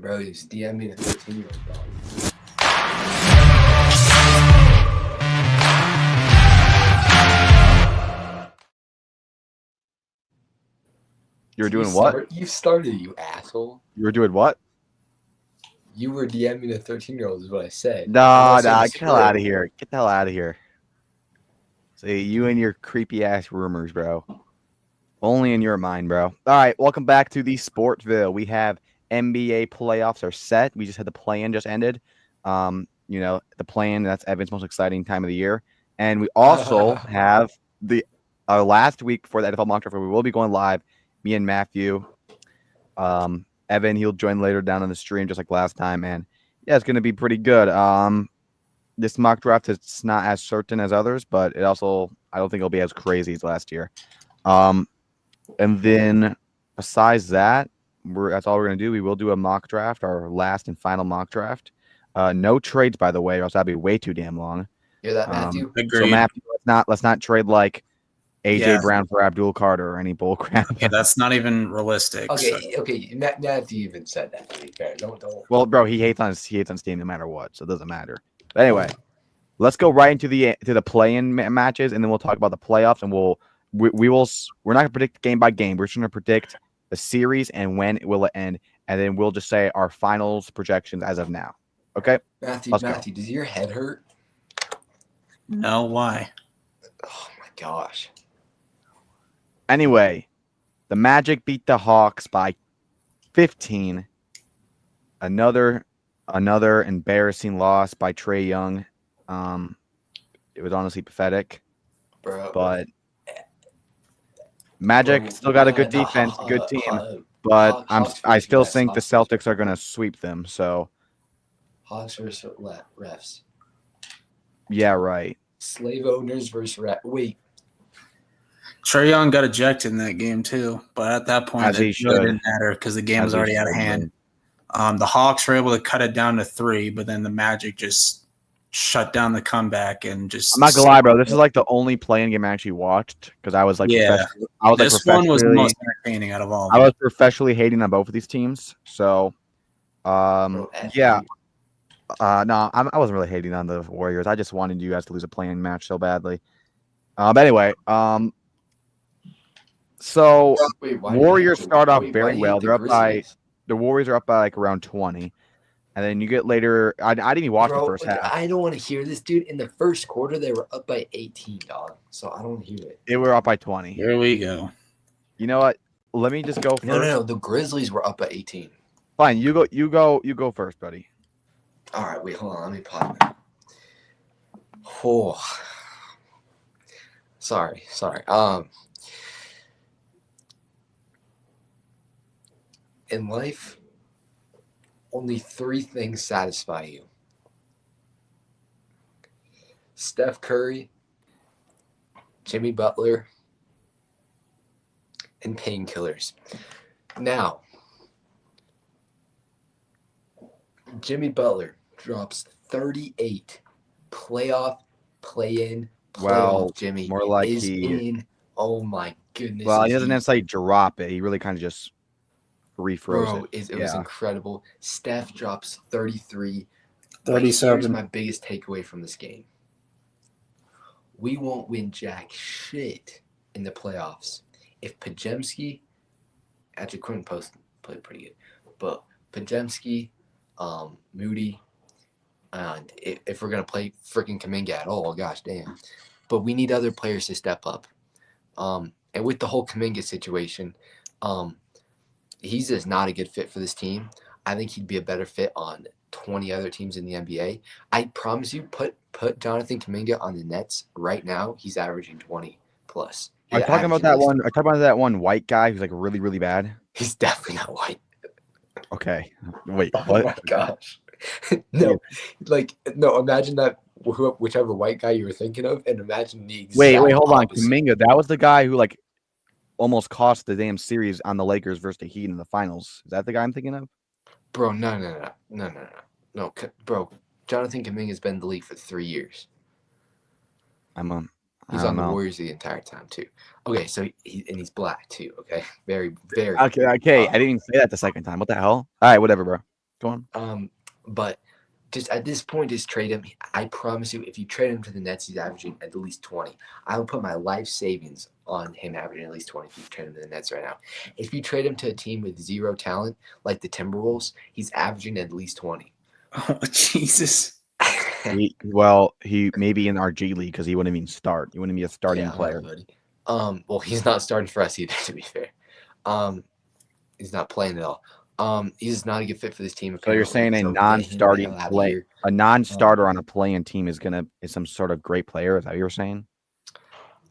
Bro, he's DMing a 13-year-old dog. You were doing what? You started, you asshole. You were doing what? You were DMing a 13-year-old is what I said. Nah, get the hell out of here. Get the hell out of here. See, you and your creepy ass rumors, bro. Only in your mind, bro. All right, welcome back to the Sportville. We have NBA playoffs are set. We just had the play-in just ended. The play-in, that's Evan's most exciting time of the year. And we also have our last week before the NFL mock draft where we will be going live. Me and Matthew. Evan, he'll join later down on the stream just like last time. And yeah, it's going to be pretty good. This mock draft is not as certain as others, but it also, I don't think it'll be as crazy as last year. And then besides that, that's all we're going to do. We will do a mock draft, our last and final mock draft. No trades, by the way, or else that'd be way too damn long. Hear that, Matthew? So Matthew, let's not trade like AJ Brown for Abdul Carter or any bull crap. Yeah, that's not even realistic. Okay. Matthew even said that. To be fair, don't. Well, bro, he hates on Steam no matter what, so it doesn't matter. But anyway, let's go right into the play-in matches, and then we'll talk about the playoffs, and we're not gonna predict game by game. We're just gonna predict the series and when it will end, and then we'll just say our finals projections as of now. Okay, Matthew, does your head hurt? No, why? Oh my gosh. Anyway, the Magic beat the Hawks by 15. Another embarrassing loss by Trae Young. It was honestly pathetic. Bro. But Magic still got a good defense, a good team. But I still think the Celtics are going to sweep them. So Hawks versus refs. Yeah, right. Slave owners versus refs. Wait. Trae Young got ejected in that game too, but at that point, it really didn't matter because the game was already out of hand. The Hawks were able to cut it down to 3, but then the Magic just shut down the comeback and just. I'm not gonna lie, bro. This is like the only play-in game I actually watched because I was like, this one was the most entertaining out of all. I was professionally hating on both of these teams, so yeah. No, I wasn't really hating on the Warriors. I just wanted you guys to lose a play-in match so badly. But anyway, so Warriors start off very well. They're up by the Warriors are up by like around 20, and then you get later. I didn't even watch the first half. I don't want to hear this, dude. In the first quarter, they were up by 18, dog. So I don't hear it. They were up by 20. Here we go. You know what? Let me just go first. No. The Grizzlies were up by 18. Fine, you go first, buddy. All right, wait, hold on. Let me pause that. Oh, sorry. In life, only 3 things satisfy you: Steph Curry, Jimmy Butler, and painkillers. Now, Jimmy Butler drops 38 play-in. Jimmy more like is in. Oh my goodness! Well, he doesn't necessarily drop it. He really kind of just refroze it. It was incredible. Steph drops 33. 37. Here's my biggest takeaway from this game: we won't win jack shit in the playoffs if Podziemski, actually Quentin Post played pretty good, but Podziemski, Moody, and if we're gonna play freaking Kuminga at all, gosh damn. But we need other players to step up. And with the whole Kuminga situation, he's just not a good fit for this team. I think he'd be a better fit on 20 other teams in the NBA. I promise you, put Jonathan Kuminga on the Nets right now. He's averaging 20 plus. Are you talking about that one? Are you talking about that one white guy who's like really, really bad? He's definitely not white. Okay. Wait, what? Oh my gosh. No, imagine that whichever white guy you were thinking of, and imagine the exact Wait, hold on. opposite. Kaminga, that was the guy who like almost cost the damn series on the Lakers versus the Heat in the finals. Is that the guy I'm thinking of? Bro, no. Bro, Jonathan Kuminga's been in the league for 3 years. He's on the Warriors the entire time too. Okay, so he's black too. Okay, very, very. Okay. I didn't even say that the second time. What the hell? All right, whatever, bro. Go on. But just at this point, just trade him. I promise you, if you trade him to the Nets, he's averaging at least 20. I would put my life savings on him averaging at least 20 if you trade him to the Nets right now. If you trade him to a team with zero talent, like the Timberwolves, he's averaging at least 20. Oh, Jesus. He may be in our G League because he wouldn't even start. He wouldn't be a starting player. Buddy. Well, he's not starting for us either, to be fair. He's not playing at all. He's not a good fit for this team. So you're saying a non-starter on a play-in team is some sort of great player? Is that what you're saying?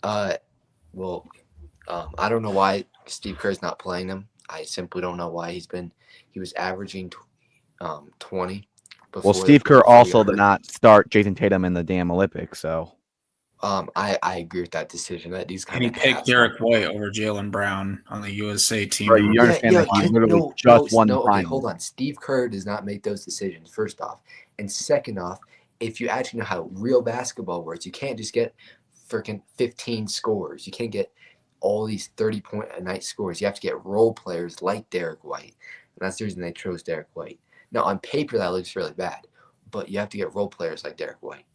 Well, I don't know why Steve Kerr's not playing him. I simply don't know why he was averaging 20. Well, Steve Kerr also did not start Jason Tatum in the damn Olympics, so. I agree with that decision. That dude's kind of. And he picked Derek White over Jaylen Brown on the USA team. Right, you understand that he literally just won the finals. Hold on. Steve Kerr does not make those decisions, first off. And second off, if you actually know how real basketball works, you can't just get freaking 15 scores. You can't get all these 30-point-a-night scores. You have to get role players like Derek White. And that's the reason they chose Derek White. Now, on paper, that looks really bad. But you have to get role players like Derek White.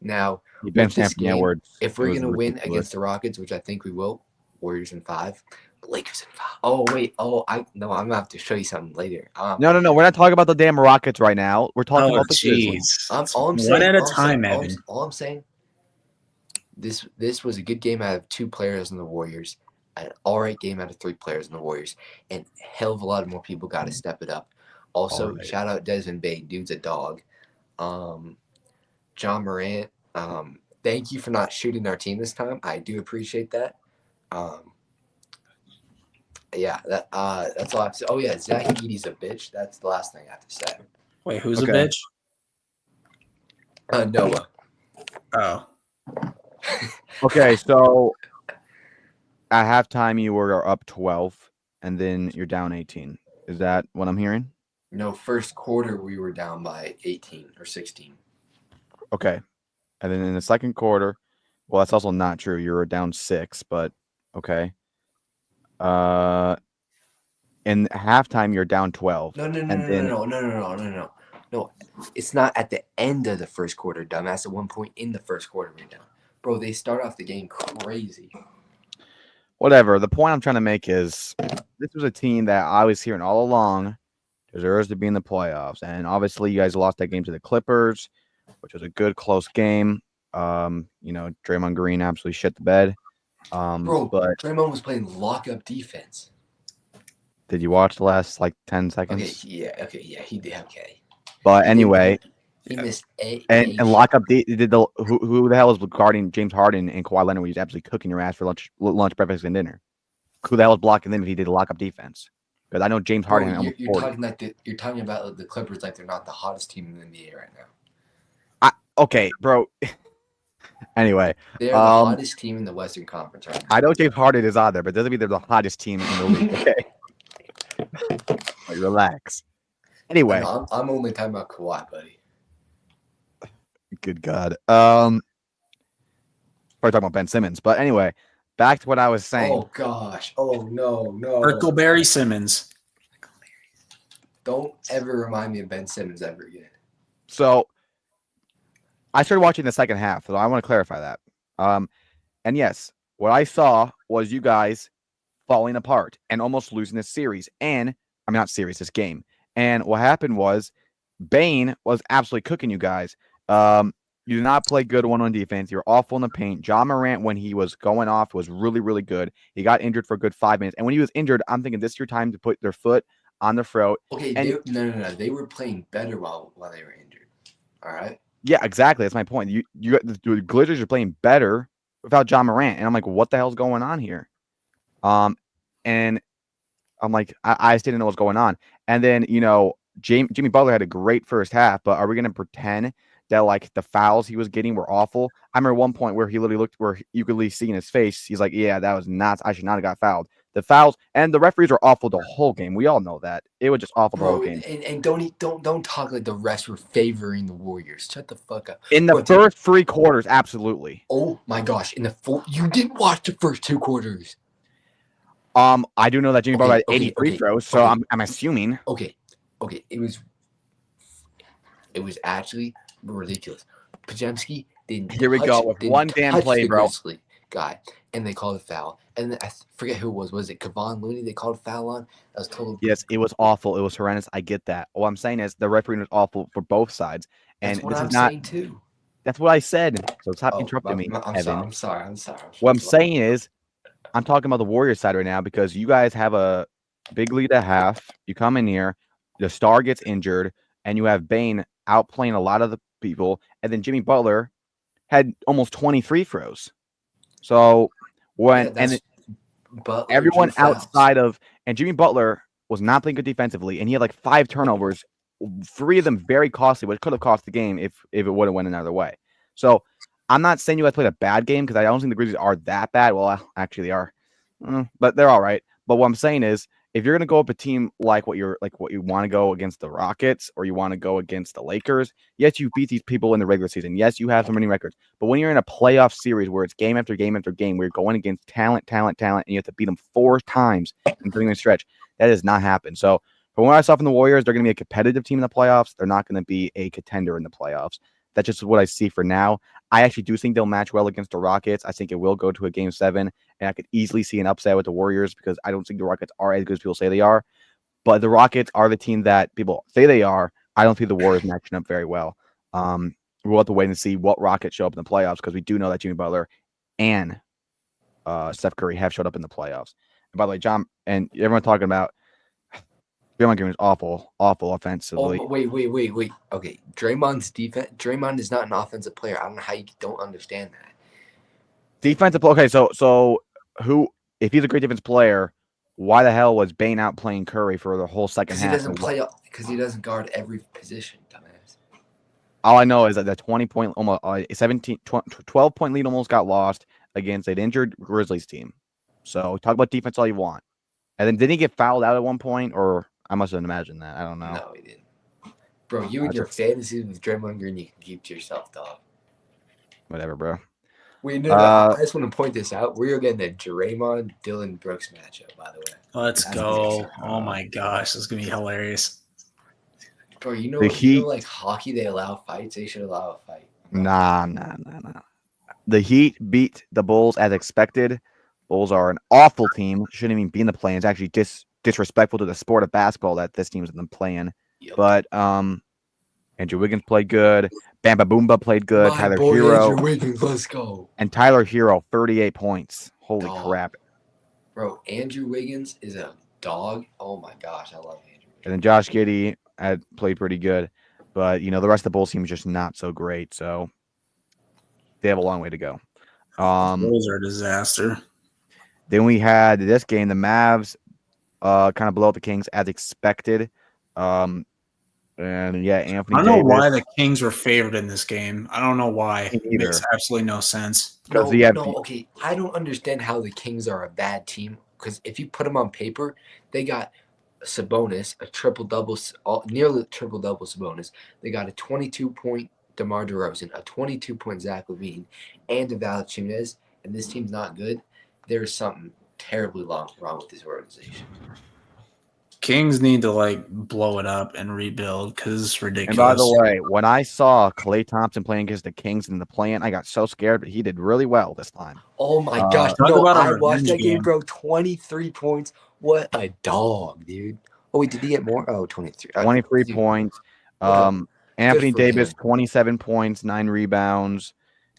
Now, this game, if we're going to win against the Rockets, which I think we will, Warriors in 5, Lakers in 5. Oh, wait. I'm going to have to show you something later. No. We're not talking about the damn Rockets right now. We're talking about the Grizzlies. One at a time, Evan. All I'm saying, this was a good game out of 2 players in the Warriors, an all right game out of 3 players in the Warriors, and a hell of a lot more people got to step it up. Also, shout out Desmond Bane. Dude's a dog. John Morant, thank you for not shooting our team this time. I do appreciate that. That's all I have to say. Oh, yeah, Zach Edey's a bitch. That's the last thing I have to say. Wait, who's a bitch? Noah. Oh. Okay, so at halftime you were up 12, and then you're down 18. Is that what I'm hearing? No, first quarter we were down by 18 or 16. Okay. And then in the second quarter, well, that's also not true. You were down 6, but okay. In halftime, you're down 12. No, it's not at the end of the first quarter, dumbass. At one point in the first quarter, we're down. Bro, they start off the game crazy. Whatever. The point I'm trying to make is this was a team that I was hearing all along deserves to be in the playoffs. And obviously, you guys lost that game to the Clippers, which was a good, close game. Draymond Green absolutely shit the bed. But Draymond was playing lock-up defense. Did you watch the last, 10 seconds? Okay, he did, okay. But anyway, he missed and lock-up who the hell was guarding James Harden and Kawhi Leonard when he was absolutely cooking your ass for lunch, breakfast, and dinner? Who the hell was blocking them if he did lock-up defense? Because I know James Harden. You're talking about the Clippers like they're not the hottest team in the NBA right now. Okay, bro. Anyway, they're the hottest team in the Western Conference right now. I know James Harden is out there, but it doesn't mean they're the hottest team in the league. Okay, relax. Anyway, I'm only talking about Kawhi, buddy. Good God. Probably talking about Ben Simmons, but anyway, back to what I was saying. Oh gosh. Oh no. Barry Simmons. Don't ever remind me of Ben Simmons ever again. So I started watching the second half, so I want to clarify that. And yes, what I saw was you guys falling apart and almost losing this series. This game. And what happened was Bane was absolutely cooking you guys. You did not play good one-on defense. You were awful in the paint. John Morant, when he was going off, was really, really good. He got injured for a good 5 minutes. And when he was injured, I'm thinking this is your time to put their foot on the throat. Okay, no. They were playing better while they were injured. All right? Yeah, exactly. That's my point. You the Glazers are playing better without John Morant, and I'm like, what the hell's going on here? And I'm like, I just didn't know what's going on. And then Jimmy Butler had a great first half, but are we going to pretend that the fouls he was getting were awful? I remember one point where he literally looked where you could at least see in his face. He's like, yeah, that was nuts. I should not have got fouled. The fouls and the referees were awful the whole game. We all know that. It was just awful the whole game. And don't talk like the refs were favoring the Warriors. Shut the fuck up. In the first 3 quarters, absolutely. Oh my gosh! You didn't watch the first 2 quarters. I do know that Jimmy Butler had 80 free throws, so I'm assuming. Okay. It was It was actually ridiculous. Pajemski didn't. Here we go with one damn play, the bro. Grizzly guy, and they called a foul. And then I forget who it was. Was it Kevon Looney? They called a foul on. That was total. Yes, it was awful. It was horrendous. I get that. What I'm saying is the refereeing was awful for both sides, and That's what this I'm is not. saying too. That's what I said. So stop interrupting me, Evan. I'm sorry. What I'm saying is, I'm talking about the Warriors side right now because you guys have a big lead at half. You come in here, the star gets injured, and you have Bane outplaying a lot of the people, and then Jimmy Butler had almost 20 free throws. So everyone outside of and Jimmy Butler was not playing good defensively, and he had like 5 turnovers, 3 of them very costly, which could have cost the game if it would have went another way. So I'm not saying you guys played a bad game because I don't think the Grizzlies are that bad. Well, actually, they are, but they're all right. But what I'm saying is, if you're going to go up a team like what you want to go against the Rockets or you want to go against the Lakers, yes, you beat these people in the regular season. Yes, you have some winning records. But when you're in a playoff series where it's game after game after game, where you're going against talent, and you have to beat them 4 times in the stretch, that does not happen. So from what I saw from the Warriors, they're going to be a competitive team in the playoffs. They're not going to be a contender in the playoffs. That's just what I see for now. I actually do think they'll match well against the Rockets. I think it will go to a Game 7, and I could easily see an upset with the Warriors because I don't think the Rockets are as good as people say they are. But the Rockets are the team that people say they are. I don't think the Warriors matching up very well. We'll have to wait and see what Rockets show up in the playoffs because we do know that Jimmy Butler and Steph Curry have showed up in the playoffs. And by the way, John and everyone talking about Draymond Green is awful offensively. Oh, wait. Okay, Draymond is not an offensive player. I don't know how you don't understand that. Defensive. Okay, so who? If he's a great defensive player, why the hell was Bane out playing Curry for the whole second half? Because he doesn't guard every position, dumbass. All I know is that the 20-point, almost 12-point lead almost got lost against an injured Grizzlies team. So talk about defense all you want. And then didn't he get fouled out at one point, or I must have imagined that. I don't know. No, he didn't. Bro, you and your fantasies with Draymond Green, you can keep to yourself, dog. Whatever, bro. Wait, no, I just want to point this out. We're getting the Draymond Dillon Brooks matchup, by the way. Let's go. Oh my gosh, this is gonna be hilarious. Bro, you know like hockey, they allow fights. They should allow a fight. Nah. The Heat beat the Bulls as expected. Bulls are an awful team. Shouldn't even be in the play. It's actually disrespectful to the sport of basketball that this team's in the play-in. Yep. But Andrew Wiggins played good. Bamba Boomba played good. Tyler Hero. Andrew Wiggins, let's go. And Tyler Hero, 38 points. Holy crap. Bro, Andrew Wiggins is a dog. Oh my gosh, I love Andrew Wiggins. And then Josh Giddey had played pretty good. But, the rest of the Bulls team is just not so great. So they have a long way to go. Bulls are a disaster. Then we had this game, the Mavs kind of blow out the Kings as expected. Anthony Davis. I don't know why the Kings were favored in this game. I don't know why. It makes absolutely no sense. Okay. I don't understand how the Kings are a bad team because if you put them on paper, they got Sabonis, a triple-double, nearly triple-double Sabonis. They got a 22-point DeMar DeRozan, a 22-point Zach LaVine, and a Valanciunas, and this team's not good. There's something terribly wrong with this organization. Kings need to blow it up and rebuild because it's ridiculous. And by the way, when I saw Klay Thompson playing against the Kings in the play-in, I got so scared, but he did really well this time. Oh my gosh! I watched that game, bro. 23 points. What a dog, dude. Oh wait, did he get more? Oh, 23. 23 points. Anthony Davis, 27 points, 9 rebounds.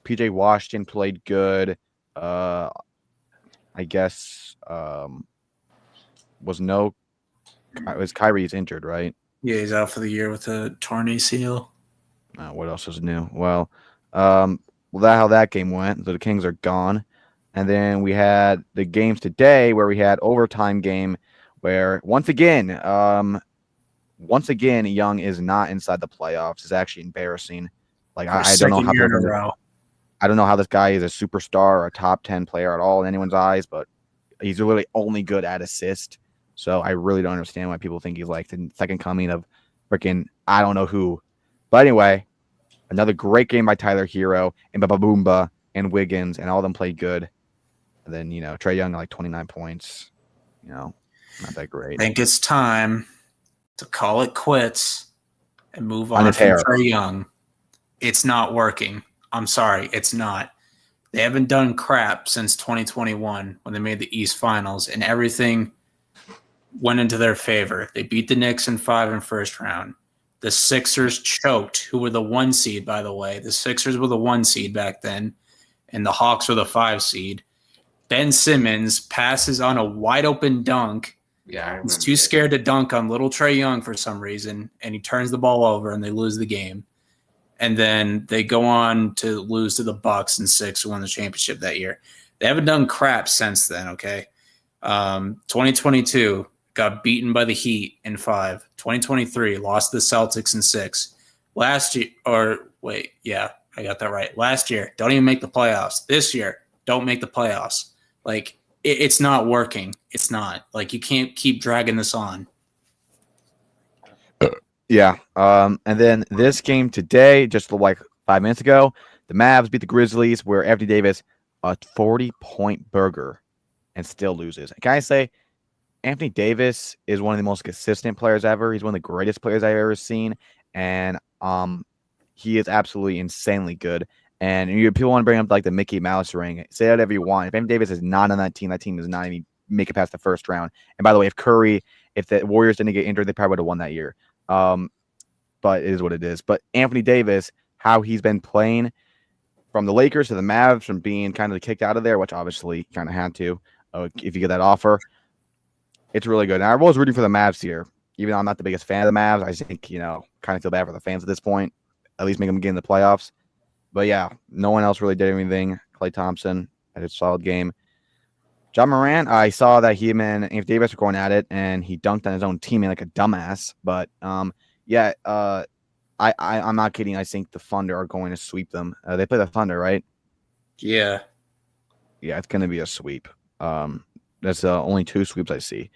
PJ Washington played good. I guess was Kyrie's injured, right? Yeah, he's out for the year with a torn ACL. What else is new? Well, that's how that game went. So the Kings are gone. And then we had the games today where we had overtime game where once again, Young is not inside the playoffs. It's actually embarrassing. I don't know I don't know how this guy is a superstar or a top 10 player at all in anyone's eyes, but he's really only good at assist. So I really don't understand why people think he's like the second coming of freaking I don't know who. But anyway, another great game by Tyler Hero and Bamba Boomba and Wiggins, and all of them played good. And then, Trae Young, 29 points. Not that great. I think it's time to call it quits and move on from Trae Young. It's not working. I'm sorry, it's not. They haven't done crap since 2021 when they made the East Finals, and everything went into their favor. They beat the Knicks in 5 in first round. The Sixers choked, who were the 1 seed, by the way. The Sixers were the 1 seed back then, and the Hawks were the 5 seed. Ben Simmons passes on a wide-open dunk. Yeah, he's too scared to dunk on little Trae Young for some reason, and he turns the ball over, and they lose the game. And then they go on to lose to the Bucks in 6 who won the championship that year. They haven't done crap since then, okay? 2022, got beaten by the Heat in 5. 2023, lost the Celtics in 6. Last year, I got that right. Last year, don't even make the playoffs. This year, don't make the playoffs. Like, it's not working. It's not. Like, you can't keep dragging this on. Yeah. And then this game today, just like 5 minutes ago, the Mavs beat the Grizzlies, where Anthony Davis, a 40-point burger, and still loses. Can I say, Anthony Davis is one of the most consistent players ever. He's one of the greatest players I've ever seen, and he is absolutely insanely good. And people want to bring up like the Mickey Mouse ring. Say whatever you want. If Anthony Davis is not on that team does not even make it past the first round. And by the way, if the Warriors didn't get injured, they probably would have won that year. But it is what it is. But Anthony Davis, how he's been playing from the Lakers to the Mavs, from being kind of kicked out of there, which obviously kind of had to if you get that offer. It's really good. And I was rooting for the Mavs here. Even though I'm not the biggest fan of the Mavs, I think, kind of feel bad for the fans at this point. At least make them get in the playoffs. But yeah, no one else really did anything. Klay Thompson had a solid game. Ja Morant, I saw that him and Anthony Davis were going at it, and he dunked on his own teammate like a dumbass. But I'm not kidding. I think the Thunder are going to sweep them. They play the Thunder, right? Yeah. Yeah, it's going to be a sweep. That's only 2 sweeps I see.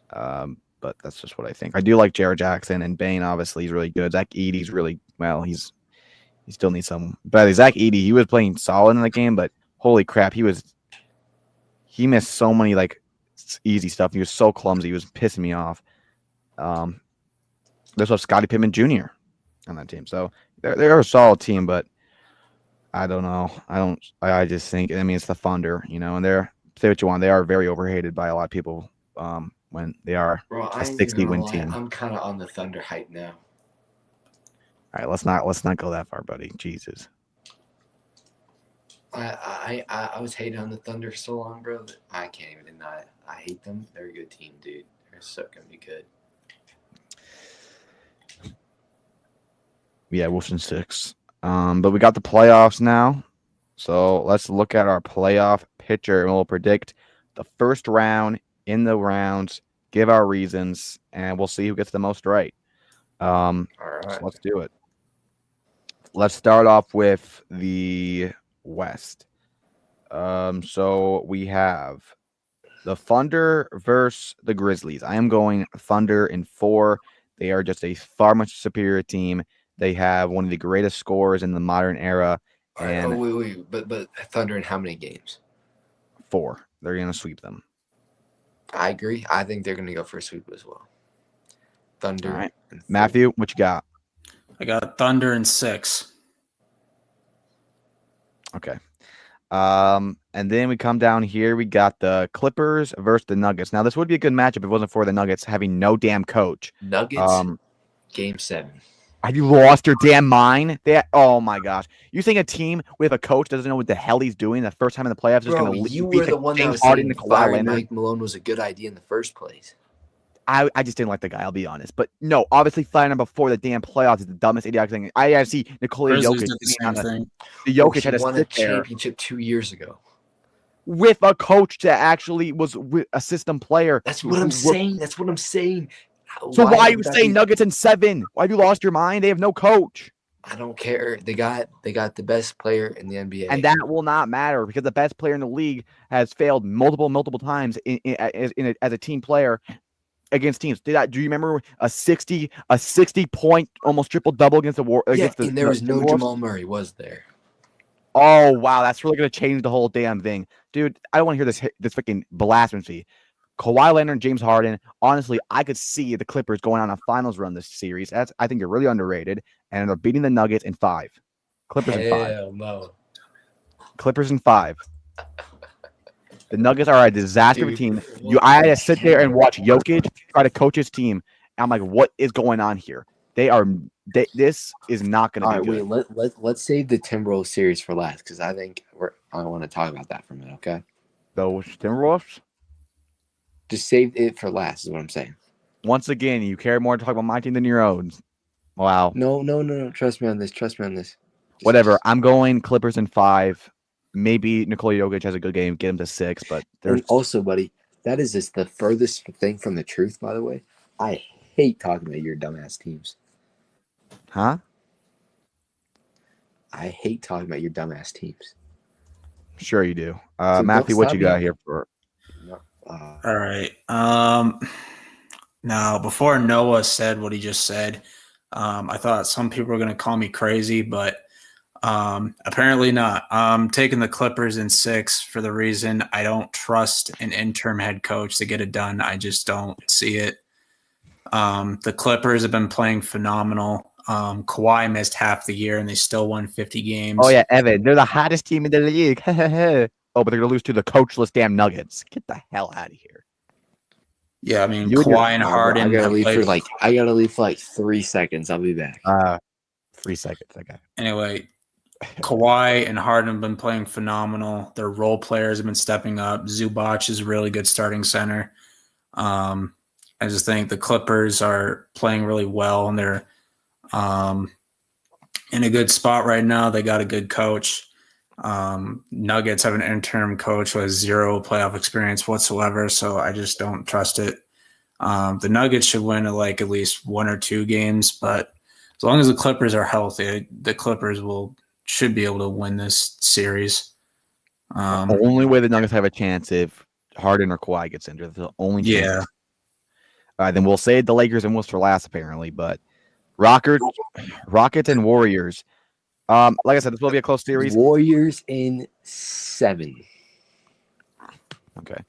But that's just what I think. I do like Jared Jackson, and Bane, obviously, he's really good. Zach Edey's really, he still needs some. But Zach Edey, he was playing solid in the game, but holy crap, he missed so many like easy stuff. He was so clumsy. He was pissing me off. There's Scottie Pippen Jr. on that team. So they're a solid team, but I don't know. I just think, it's the Thunder, and say what you want. They are very overhated by a lot of people when they are a 60-win team. I'm kind of on the Thunder hype now. All right, let's not go that far, buddy. Jesus. I was hating on the Thunder for so long, bro, that I can't even deny it. I hate them. They're a good team, dude. They're so gonna be good. Yeah, Wolves in 6. But we got the playoffs now. So let's look at our playoff picture, and we'll predict the first round in the rounds, give our reasons, and we'll see who gets the most right. All right. So let's do it. Let's start off with the West. So we have the Thunder versus the Grizzlies. I am going Thunder in 4. They are just a far much superior team. They have one of the greatest scorers in the modern era. And wait. But Thunder in how many games? 4. They're going to sweep them. I agree. I think they're going to go for a sweep as well. Thunder. All right. Matthew, what you got? I got Thunder in 6. Okay. And then we come down here. We got the Clippers versus the Nuggets. Now, this would be a good matchup if it wasn't for the Nuggets having no damn coach. Nuggets, Game 7. Have you lost your damn mind? Oh, my gosh. You think a team with a coach doesn't know what the hell he's doing the first time in the playoffs is going to you were the one that was saying firing Mike Malone was a good idea in the first place. I just didn't like the guy, I'll be honest. But no, obviously firing him before the damn playoffs is the dumbest idiotic thing. I see Nikola Jokic. The Jokic had won a championship 2 years ago. With a coach that actually was a system player. That's what I'm saying. So why are you saying Nuggets in 7? Why have you lost your mind? They have no coach. I don't care. They got the best player in the NBA. And that will not matter because the best player in the league has failed multiple times as a team player against teams. Do you remember a 60 point almost triple double against the War? Yeah, and there was no Jamal Murray, was there? Oh wow, that's really gonna change the whole damn thing, dude. I don't want to hear this freaking blasphemy. Kawhi Leonard and James Harden. Honestly, I could see the Clippers going on a finals run this series. I think they're really underrated, and they're beating the Nuggets in 5. Clippers in 5. Hell no. Clippers in 5. The Nuggets are a disaster of a team. I had to sit there and watch Jokic try to coach his team. And I'm like, what is going on here? This is not going to be good. Wait, let's save the Timberwolves series for last because I think I want to talk about that for a minute. Okay. Those Timberwolves. Just save it for last is what I'm saying. Once again, you care more to talk about my team than your own. Wow. No. Trust me on this. Whatever. I'm going Clippers in 5. Maybe Nikola Jokic has a good game, get him to 6. But and also, buddy, that is just the furthest thing from the truth. By the way, I hate talking about your dumbass teams. Huh? I hate talking about your dumbass teams. Sure you do. Matthew, what you got here for? All right. Now, before Noah said what he just said, I thought some people were going to call me crazy, but apparently not. I'm taking the Clippers in 6 for the reason I don't trust an interim head coach to get it done. I just don't see it. The Clippers have been playing phenomenal. Kawhi missed half the year, and they still won 50 games. Oh, yeah, Evan. They're the hottest team in the league. Oh, but they're going to lose to the coachless damn Nuggets. Get the hell out of here. Yeah, I mean, Kawhi and Harden. I gotta leave for like 3 seconds. I'll be back. 3 seconds. Okay. Anyway, Kawhi and Harden have been playing phenomenal. Their role players have been stepping up. Zubac is a really good starting center. I just think the Clippers are playing really well, and they're in a good spot right now. They got a good coach. Nuggets have an interim coach who has 0 playoff experience whatsoever, so I just don't trust it. The Nuggets should win at least 1 or 2 games, but as long as the Clippers are healthy, the Clippers should be able to win this series. The only way the Nuggets have a chance if Harden or Kawhi gets injured. The only chance. Yeah. All right, then we'll save the Lakers and Wolves for last, apparently, but Rockets and Warriors. Like I said, this will be a close series. Warriors in 7. Okay.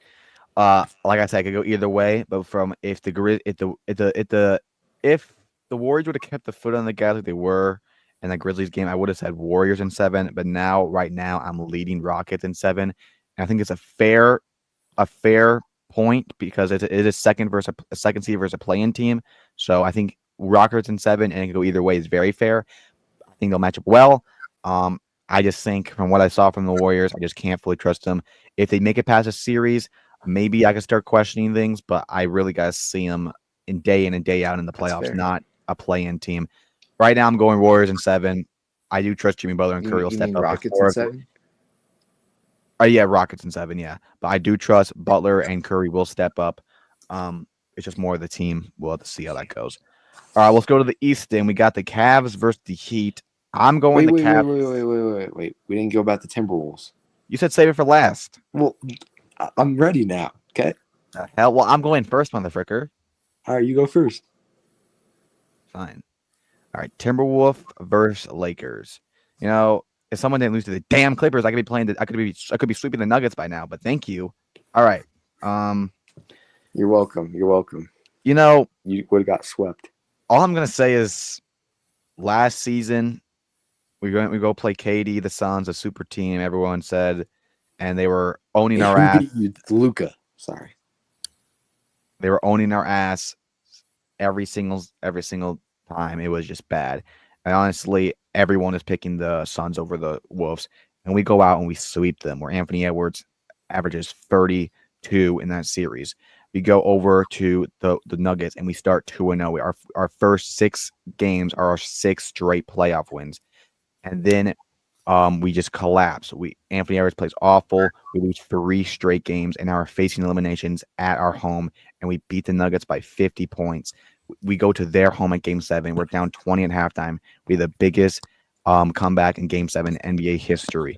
Like I said, I could go either way, but if the Warriors would have kept the foot on the gas like they were in the Grizzlies game, I would have said Warriors in 7. But right now, I'm leading Rockets in 7. And I think it's a fair point because it is a second seed versus a play-in team. So I think Rockets in 7, and it can go either way, is very fair. I think they'll match up well. I just think from what I saw from the Warriors, I just can't fully trust them. If they make it past a series, maybe I can start questioning things, but I really got to see them in and day out in the playoffs, not a play-in team. Right now, I'm going Warriors in 7. I do trust Jimmy Butler and Curry will step up. Rockets in 7? Yeah, Rockets in 7, yeah. But I do trust Butler and Curry will step up. It's just more of the team. We'll have to see how that goes. All right, let's go to the East then. We got the Cavs versus the Heat. I'm going the Cavs. Wait. We didn't go about the Timberwolves. You said save it for last. Well, I'm ready now, okay? Hell, well, I'm going first, motherfucker. All right, you go first. Fine. All right, Timberwolf versus Lakers. You know, if someone didn't lose to the damn Clippers, I could be sweeping the Nuggets by now, but thank you. All right. You're welcome. You know, you would have got swept. All I'm gonna say is last season we go play KD, the Suns, a super team, everyone said, and they were owning our ass. Luka. Sorry. They were owning our ass every single time. It was just bad. And honestly, everyone is picking the Suns over the Wolves. And we go out and we sweep them, where Anthony Edwards averages 32 in that series. We go over to the Nuggets and we start 2-0. Our first 6 games are our 6 straight playoff wins. And then we just collapse. Anthony Edwards plays awful. We lose 3 straight games and are facing eliminations at our home. And we beat the Nuggets by 50 points. We go to their home at Game 7. We're down 20 at halftime. We have the biggest comeback in Game 7 NBA history.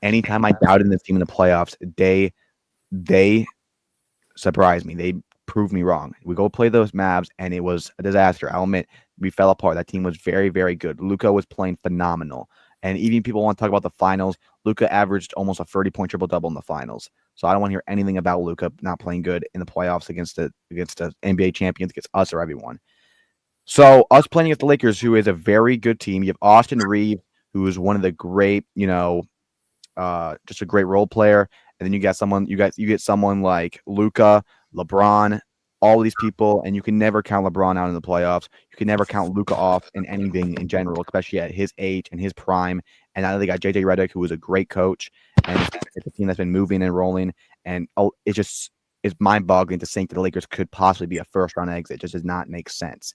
Anytime I doubted this team in the playoffs, they surprised me. They proved me wrong. We go play those Mavs, and it was a disaster. I'll admit, we fell apart. That team was very, very good. Luka was playing phenomenal. And even people want to talk about the finals, Luka averaged almost a 30-point triple-double in the finals. So I don't want to hear anything about Luka not playing good in the playoffs against the NBA champions, against us or everyone. So us playing against the Lakers, who is a very good team. You have Austin Reeves, who is one of the great, just a great role player. And then you get someone like Luka, LeBron, all these people, and you can never count LeBron out in the playoffs. You can never count Luka off in anything in general, especially at his age and his prime. And now they got JJ Redick, who is a great coach, and it's a team that's been moving and rolling. And it's mind-boggling to think that the Lakers could possibly be a first-round exit. It just does not make sense.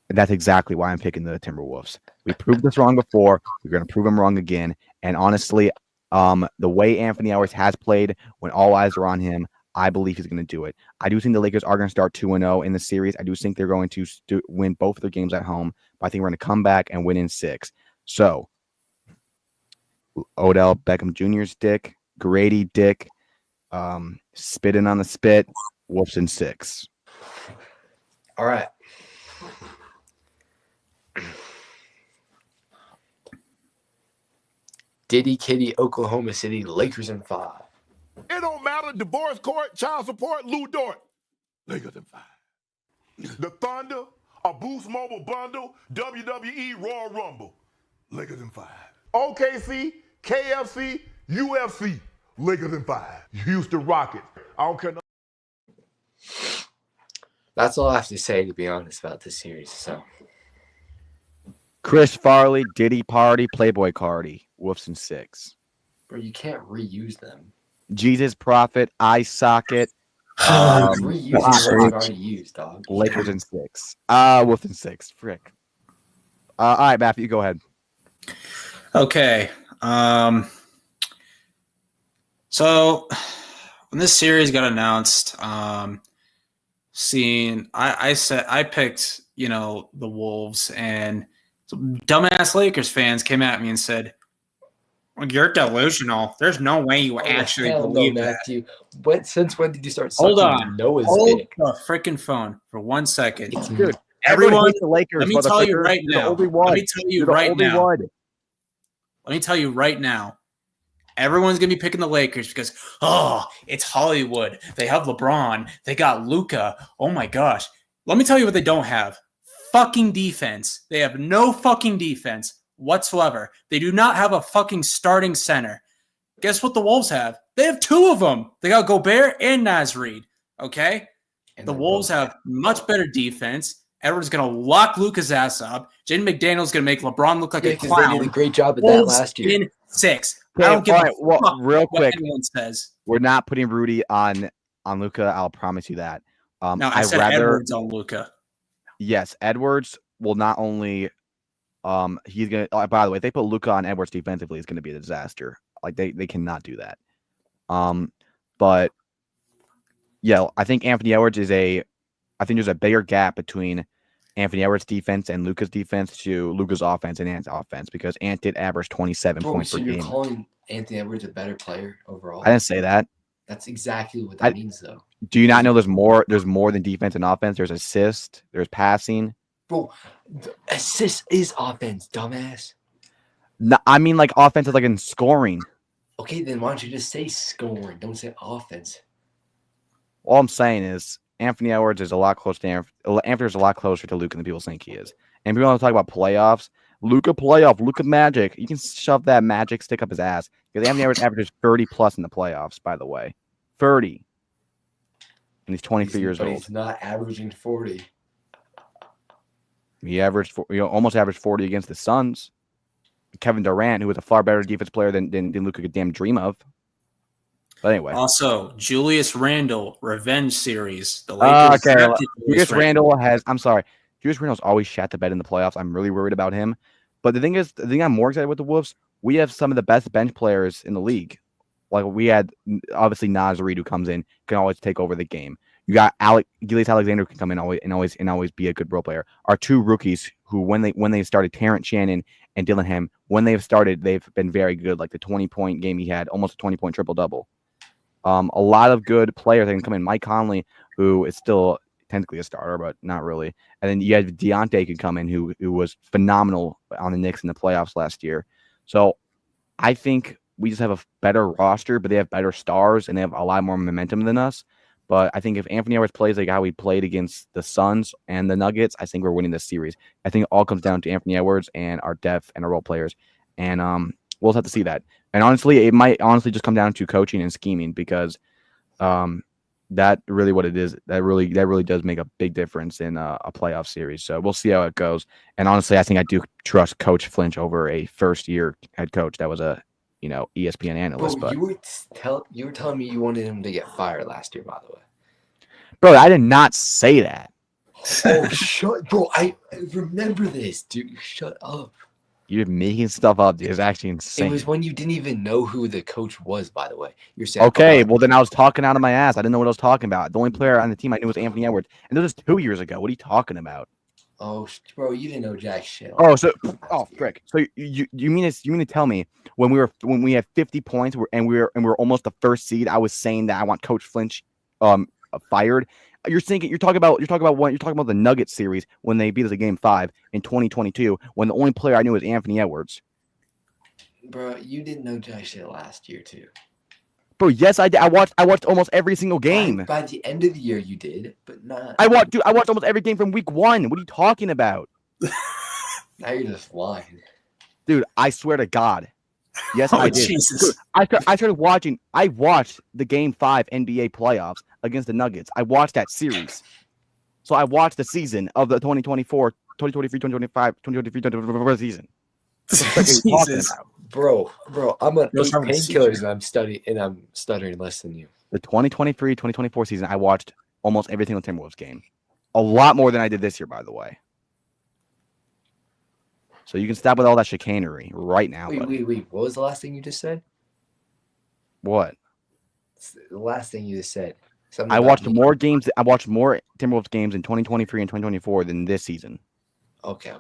And that's exactly why I'm picking the Timberwolves. We proved this wrong before. We're going to prove them wrong again. And honestly, the way Anthony Edwards has played, when all eyes are on him, I believe he's going to do it. I do think the Lakers are going to start 2-0 in the series. I do think they're going to win both of their games at home, but I think we're going to come back and win in 6. So, Odell Beckham Jr.'s dick, Grady dick, spitting on the spit, Wolves in 6. All right. Diddy Kitty, Oklahoma City, Lakers in 5. It don't matter. Divorce court, child support, Lou Dort. Lakers in 5. The Thunder, a Boost Mobile bundle, WWE Royal Rumble. Lakers in 5. OKC, KFC, UFC. Lakers in 5. Houston Rockets. I don't care. That's all I have to say, to be honest, about this series. So, Chris Farley, Diddy Party, Playboy Cardi, Wolves in 6. bro, you can't reuse them. Jesus Prophet, Eye Socket, Reuse what you've already used, dog. Lakers in 6. Wolves in 6. Frick. All right, Matthew, go ahead. Okay. So when this series got announced, I picked, the Wolves, and some dumbass Lakers fans came at me and said, well, you're delusional. There's no way you actually believe that. Matthew. Since when did you start Hold sucking on. Noah's Hold dick? the freaking phone for 1 second. Dude, Everyone, hates the Lakers. let me tell you right now. Let me tell you right now. Let me tell you right now. Everyone's going to be picking the Lakers because, it's Hollywood. They have LeBron. They got Luka. Oh, my gosh. Let me tell you what they don't have. Fucking defense. They have no fucking defense whatsoever. They do not have a fucking starting center. Guess what the Wolves have? They have 2 of them. They got Gobert and Naz Reid. Okay? And the Wolves have much better defense. Edwards going to lock Luka's ass up. Jaden McDaniel's going to make LeBron look like a clown. They did a great job at that last year. In 6. Okay, I don't give a fuck real quick, what anyone says. We're not putting Rudy on Luka. I'll promise you that. No, I said Edwards on Luka. Yes, Edwards will not only he's gonna. By the way, if they put Luka on Edwards defensively, it's gonna be a disaster. Like they cannot do that. But yeah, I think Anthony Edwards I think there's a bigger gap between Anthony Edwards' defense and Luka's defense to Luka's offense and Ant's offense, because Ant did average 27 points per game. So you're calling Anthony Edwards a better player overall? I didn't say that. That's exactly what that means, though. Do you not know there's more than defense and offense? There's assist, there's passing. Bro, assist is offense, dumbass. No, I mean like offense, like in scoring. Okay, then why don't you just say scoring? Don't say offense. All I'm saying is Anthony Edwards is a lot closer to Anthony's a lot closer to Luka than people think he is. And people want to talk about playoffs. Luka Magic. You can shove that magic stick up his ass, because Anthony Edwards averages 30 plus in the playoffs. By the way, 30, and he's 23 years old. He's not averaging 40. He almost averaged 40 against the Suns. Kevin Durant, who was a far better defense player than Luka could damn dream of. But anyway. Also, Julius Randle revenge series. The Lakers Julius Randle has. I'm sorry. Julius Randle's always shat the bed in the playoffs. I'm really worried about him. But the thing I'm more excited with the Wolves, we have some of the best bench players in the league. Like we had, obviously, Naz Reid, who comes in, can always take over the game. You got Gilgeous Alexander, can come in and always be a good role player. Our 2 rookies who, when they started, Terrence Shannon and Dylan Ham, when they've started, they've been very good. Like the 20-point game he had, almost a 20-point triple-double. A lot of good players that can come in. Mike Conley, who is still technically a starter, but not really. And then you have Deontay can come in, who was phenomenal on the Knicks in the playoffs last year. So I think we just have a better roster, but they have better stars and they have a lot more momentum than us. But I think if Anthony Edwards plays like how he played against the Suns and the Nuggets, I think we're winning this series. I think it all comes down to Anthony Edwards and our depth and our role players. And we'll have to see that. And honestly, it might honestly just come down to coaching and scheming because that really what it is. That really does make a big difference in a playoff series. So we'll see how it goes. And honestly, I think I do trust Coach Flinch over a first-year head coach that was a ESPN analyst. Bro, but you were telling me you wanted him to get fired last year, by the way. Bro, I did not say that. Oh, bro, I remember this, dude. Shut up. You're making stuff up, dude. It's actually insane. It was when you didn't even know who the coach was, by the way. You're saying, okay, well, then I was talking out of my ass. I didn't know what I was talking about. The only player on the team I knew was Anthony Edwards. And this was 2 years ago. What are you talking about? Oh, bro, you didn't know jack shit. Frick. So you mean to tell me when we had 50 points and we were almost the first seed, I was saying that I want Coach Flinch fired? You're talking about the Nuggets series when they beat us at Game 5 in 2022 when the only player I knew was Anthony Edwards. Bro, you didn't know jack shit last year too. Bro, yes, I did. I watched almost every single game. By the end of the year, you did, but not. I watched almost every game from week 1. What are you talking about? Now you're just lying. Dude, I swear to God. Yes, I did. Jesus. Dude, I started watching. I watched the Game 5 NBA playoffs against the Nuggets. I watched that series. So I watched the season of the 2024, 2023, 2025, 2023, 2024 season. Jesus. Bro, I'm on 8 Those are painkillers and I'm stuttering less than you. The 2023-2024 season, I watched almost every single Timberwolves game. A lot more than I did this year, by the way. So you can stop with all that chicanery right now. Wait. What was the last thing you just said? What? The last thing you just said. I watched more games. I watched more Timberwolves games in 2023 and 2024 than this season. Okay.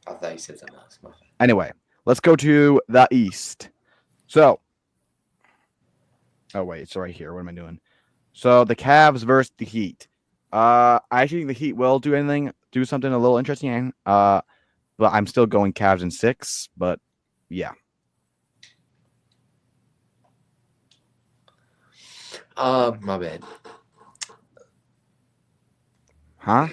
I thought you said something else. My bad. Anyway, let's go to the East. So, oh wait, it's right here. What am I doing? So the Cavs versus the Heat. I actually think the Heat will do something a little interesting. But I'm still going Cavs in 6. But yeah. My bad. Huh?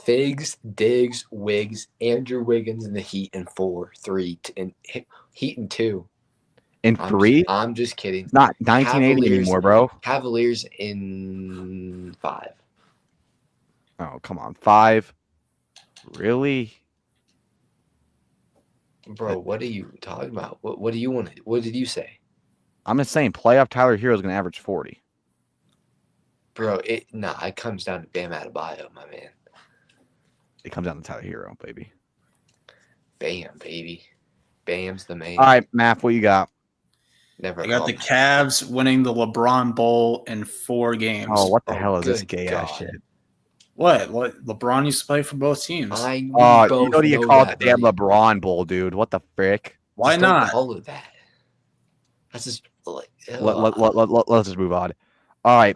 Figs, Diggs, Wiggs, Andrew Wiggins in the Heat in 4, 3, and Heat in 2. In 3? I'm just kidding. It's not 1980 anymore, bro. Cavaliers in 5. Oh, come on. 5? Really? Bro, what are you talking about? What do you want? What did you say? I'm just saying, playoff Tyler Hero is going to average 40. Bro, it comes down to Bam Adebayo, my man. It comes down to Tyler Hero, baby. Bam, baby. Bam's the man. All right, Matt, what you got? Never. I got the Cavs winning the LeBron Bowl in 4 games. Oh, what the hell is this good gay-ass God. shit? What? LeBron used to play for both teams. You call it the damn LeBron Bowl, dude. What the frick? Why not? All of that. That's just like. Let's just move on. All right,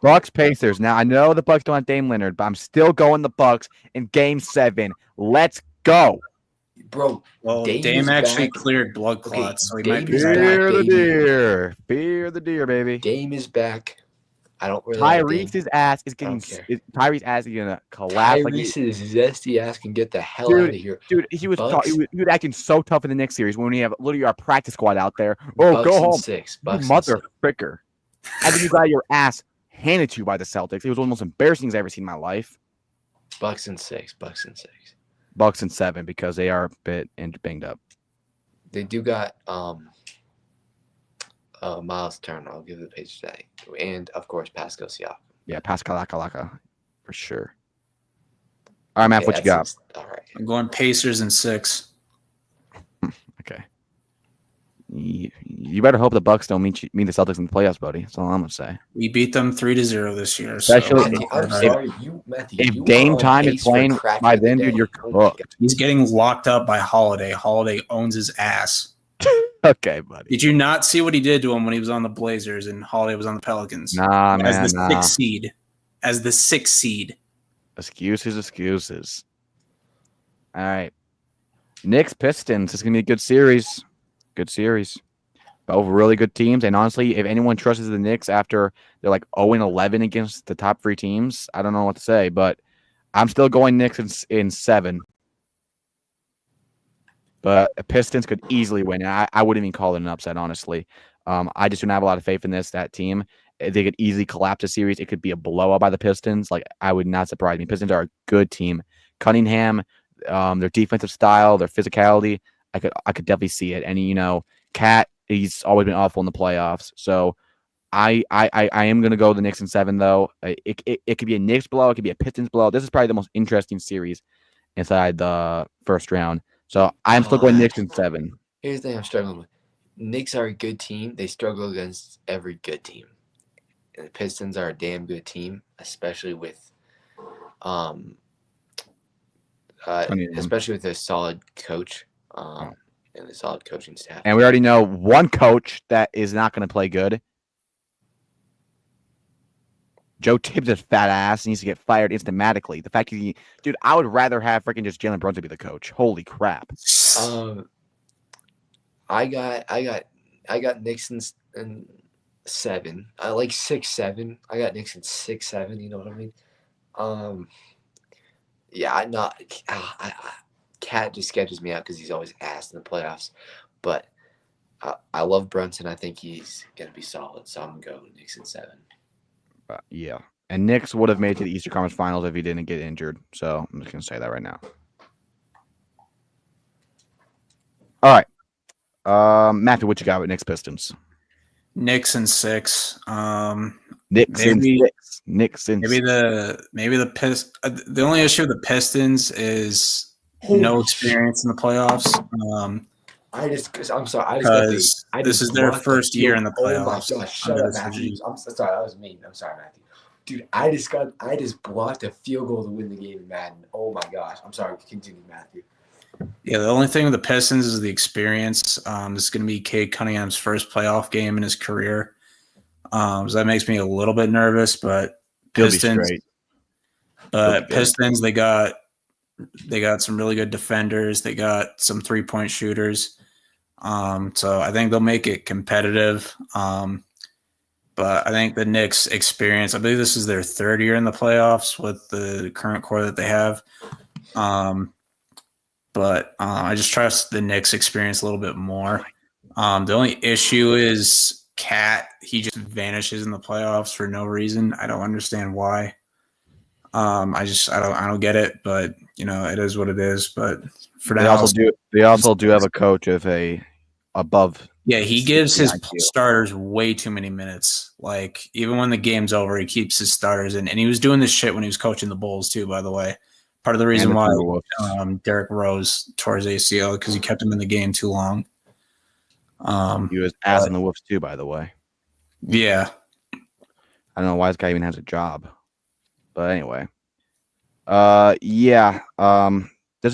Bucks Pacers. Now I know the Bucks don't have Dame Leonard, but I'm still going the Bucks in Game 7. Let's go, bro. Well, Dame actually cleared blood clots, so he might be Dame back. Fear the deer, fear the deer, baby. Dame is back. I don't really. Tyrese's ass is getting. Tyrese's ass is gonna collapse. Tyrese's zesty ass can get the hell out of here, dude. He was acting so tough in the next series when we have literally our practice squad out there. Oh, Bucks go home, 6. Bucks mother fricker. I think you got your ass handed to you by the Celtics. It was one of the most embarrassing things I've ever seen in my life. Bucks in 6. Bucks in 6. Bucks in 7 because they are a bit banged up. They do got Miles Turner. I'll give the page today, and of course Pascal Siakam. Yeah, Pascal Siakam for sure. All right, Matt, what you got? All right, I'm going Pacers in 6. Okay. You better hope the Bucks don't meet the Celtics in the playoffs, buddy. That's all I'm gonna say. We beat them 3-0 this year. Especially if Dame Time is playing by then, dude, you're cooked. He's getting locked up by Holiday. Holiday owns his ass. Okay, buddy. Did you not see what he did to him when he was on the Blazers and Holiday was on the Pelicans? Nah, man. As the 6th seed. As the 6th seed. Excuses. All right. Knicks Pistons. It's gonna be a good series. Good series. Both really good teams. And honestly, if anyone trusts the Knicks after they're like 0-11 against the top 3 teams, I don't know what to say. But I'm still going Knicks in 7. But the Pistons could easily win. And I wouldn't even call it an upset, honestly. I just don't have a lot of faith in that team. They could easily collapse a series. It could be a blowout by the Pistons. Like, I would not surprise me. Pistons are a good team. Cunningham, their defensive style, their physicality, I could definitely see it. And Cat, he's always been awful in the playoffs. So I am gonna go the Knicks in 7 though. It could be a Knicks blowout, it could be a Pistons blowout. This is probably the most interesting series inside the first round. So I'm still going Knicks in 7. Here's the thing I'm struggling with. Knicks are a good team. They struggle against every good team. And the Pistons are a damn good team, especially with a solid coach and a solid coaching staff. And we already know one coach that is not going to play good. Joe Tibbs is fat ass needs to get fired instantly. The fact dude, I would rather have freaking just Jalen Brunson be the coach. Holy crap! I got Knicks in 7. I like 6-7. I got Knicks in 6-7. You know what I mean? Yeah, I'm not. Cat just sketches me out because he's always ass in the playoffs. But I love Brunson. I think he's gonna be solid. So I'm gonna go Knicks in 7. Yeah. And Knicks would have made it to the Eastern Conference Finals if he didn't get injured. So I'm just going to say that right now. All right. Matthew, what you got with Knicks Pistons? Knicks in 6. Knicks in 6. Knicks in maybe 6. The only issue with the Pistons is no experience in the playoffs. I'm sorry. This is their first year in the playoffs. Oh my gosh! Shut up, Matthew. I'm sorry. That was mean. I'm sorry, Matthew. Dude, I just blocked a field goal to win the game in Madden. Oh my gosh! I'm sorry. Continue, Matthew. Yeah, the only thing with the Pistons is the experience. This is going to be Cade Cunningham's first playoff game in his career. So that makes me a little bit nervous. But Pistons, Pistons, they got some really good defenders. They got some 3-point shooters. So I think they'll make it competitive. But I think the Knicks experience, I believe this is their 3rd year in the playoffs with the current core that they have. But I just trust the Knicks experience a little bit more. The only issue is Cat. He just vanishes in the playoffs for no reason. I don't understand why. I don't get it, but it is what it is. But for now, they also do have a coach of above. Yeah, he gives his starters way too many minutes. Like, even when the game's over, he keeps his starters in. And he was doing this shit when he was coaching the Bulls too, by the way. Part of the reason why Derrick Rose tore his ACL because he kept him in the game too long. He was ass in the Wolves too, by the way. Yeah. I don't know why this guy even has a job. But anyway. This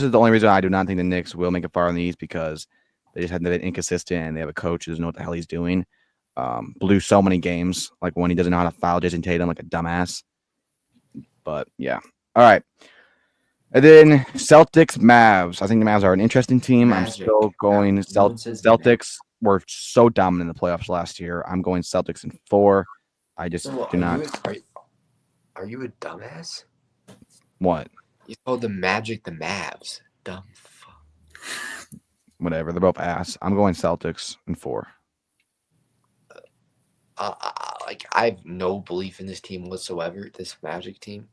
is the only reason I do not think the Knicks will make it far in the East, because they just have been inconsistent and they have a coach who doesn't know what the hell he's doing. Blew so many games, like when he doesn't know how to foul Jason Tatum like a dumbass. But yeah. All right. And then Celtics, Mavs. I think the Mavs are an interesting team. I'm still going Celtics. Were so dominant in the playoffs last year. I'm going Celtics in 4. I just do not. Are you a dumbass? What? You called the Magic the Mavs. Dumb fuck. Whatever. They're both ass. I'm going Celtics in 4. I have no belief in this team whatsoever. This Magic team.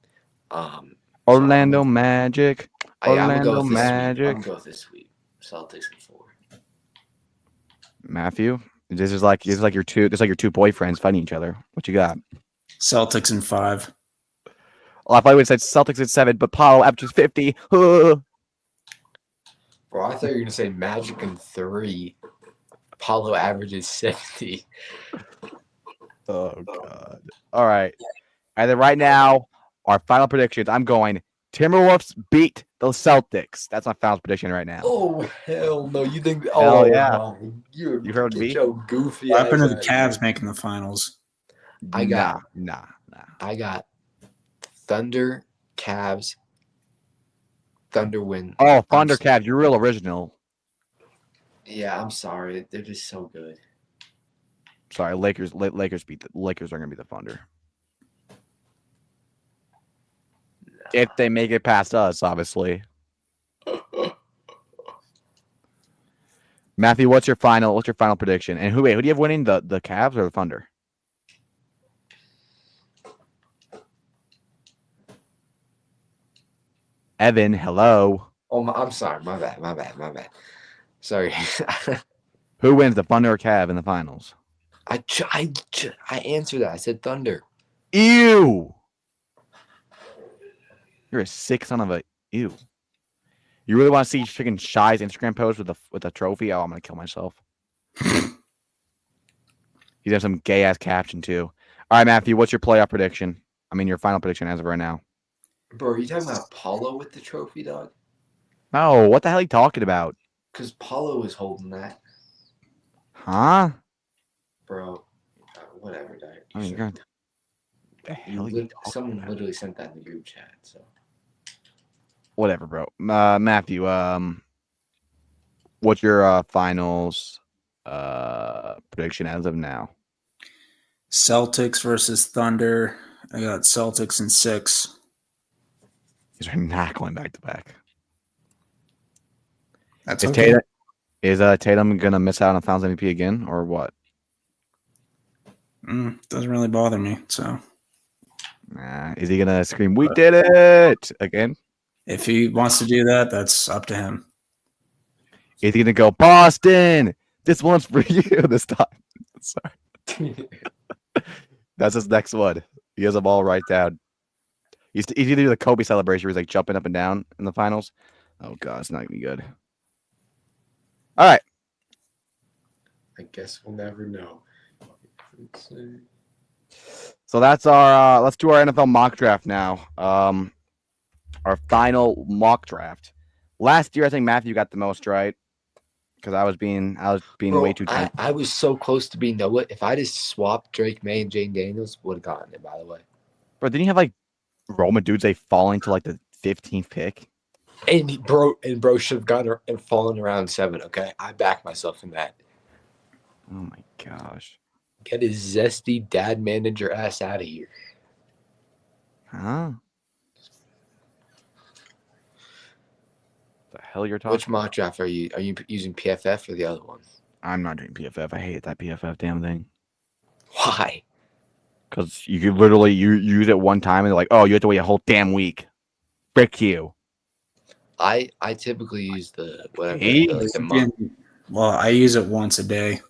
Orlando Magic. Orlando Magic. I'm going this week. Celtics in 4. Matthew, this is like your two boyfriends fighting each other. What you got? Celtics in 5. Well, I thought you would have said Celtics in 7, but Paul averages 50. Bro, I thought you were gonna say Magic in 3. Apollo averages 70. Oh God! All right, and then right now, our final predictions. I'm going Timberwolves beat the Celtics. That's my final prediction right now. Oh hell no! You think? Hell yeah! No. You heard me? So goofy. What happened to the Cavs making the finals? I got Thunder, Cavs, Thunder win. Oh, Thunder Cavs. You're real original. Yeah, I'm sorry. They're just so good. Sorry, Lakers are gonna be the Thunder. If they make it past us, obviously. Matthew, what's your final prediction? And who do you have winning, the Cavs or the Thunder? Evan, hello. Oh, I'm sorry. My bad. Sorry. Who wins, the Thunder or Cav in the finals? I answered that. I said Thunder. Ew. You're a sick son of a ew. You really want to see freaking Shy's Instagram post with a trophy? Oh, I'm gonna kill myself. He's got some gay ass caption too. All right, Matthew, what's your playoff prediction? I mean, your final prediction as of right now. Bro, are you talking about Paulo with the trophy, dog? No, what the hell are you talking about? Because Paulo is holding that. Huh? Bro, whatever, dog. I mean, Sure. the hell you Someone literally sent that in the group chat, so. Whatever, bro. Matthew, what's your finals prediction as of now? Celtics versus Thunder. I got Celtics in 6. These are not going back to back. That's okay. Tatum gonna miss out on Finals MVP again, or what? Doesn't really bother me. So, is he gonna scream, "We did it" again? If he wants to do that, that's up to him. Is he gonna go, Boston? This one's for you this time. Sorry. That's his next one. He has them all right down. He's either do the Kobe celebration where he's like jumping up and down in the finals. Oh god, it's not gonna be good. All right. I guess we'll never know. So that's our let's do our NFL mock draft now. Our final mock draft. Last year, I think Matthew got the most right because I was being Bro, way too tempted. I was so close to being Noah. If I just swapped Drake May and Jane Daniels, would have gotten it. By the way, Bro, didn't you have like Roma Dudes falling to like the 15th pick? and bro should have gotten and fallen around 7. Okay, I back myself in that. Oh my gosh! Get his zesty dad manager ass out of here. Huh? The hell you're talking? Which mock draft are you? Are you using PFF or the other one? I'm not doing PFF. I hate that PFF damn thing. Why? Because you could literally you use it one time and they're like, oh, you have to wait a whole damn week. Frick you. I typically use the whatever. Hey. Like the mock. Well, I use it once a day.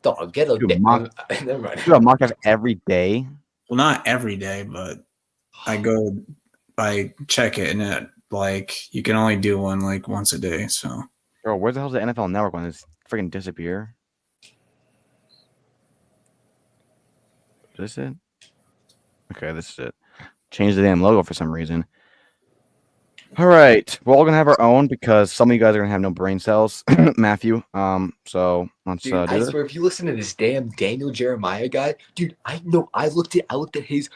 Dog, get a Dude, mock- never mind. You do a mock draft every day. Well, not every day, but I check it, and it you can only do one like once a day. So, Bro, where the hell's the NFL Network when it's freaking disappear? Is this it? Okay, this is it. Change the damn logo for some reason. All right, we're all gonna have our own because some of you guys are gonna have no brain cells, Matthew. So let's Dude, do I this. swear, if you listen to this damn Daniel Jeremiah guy, dude, I looked at his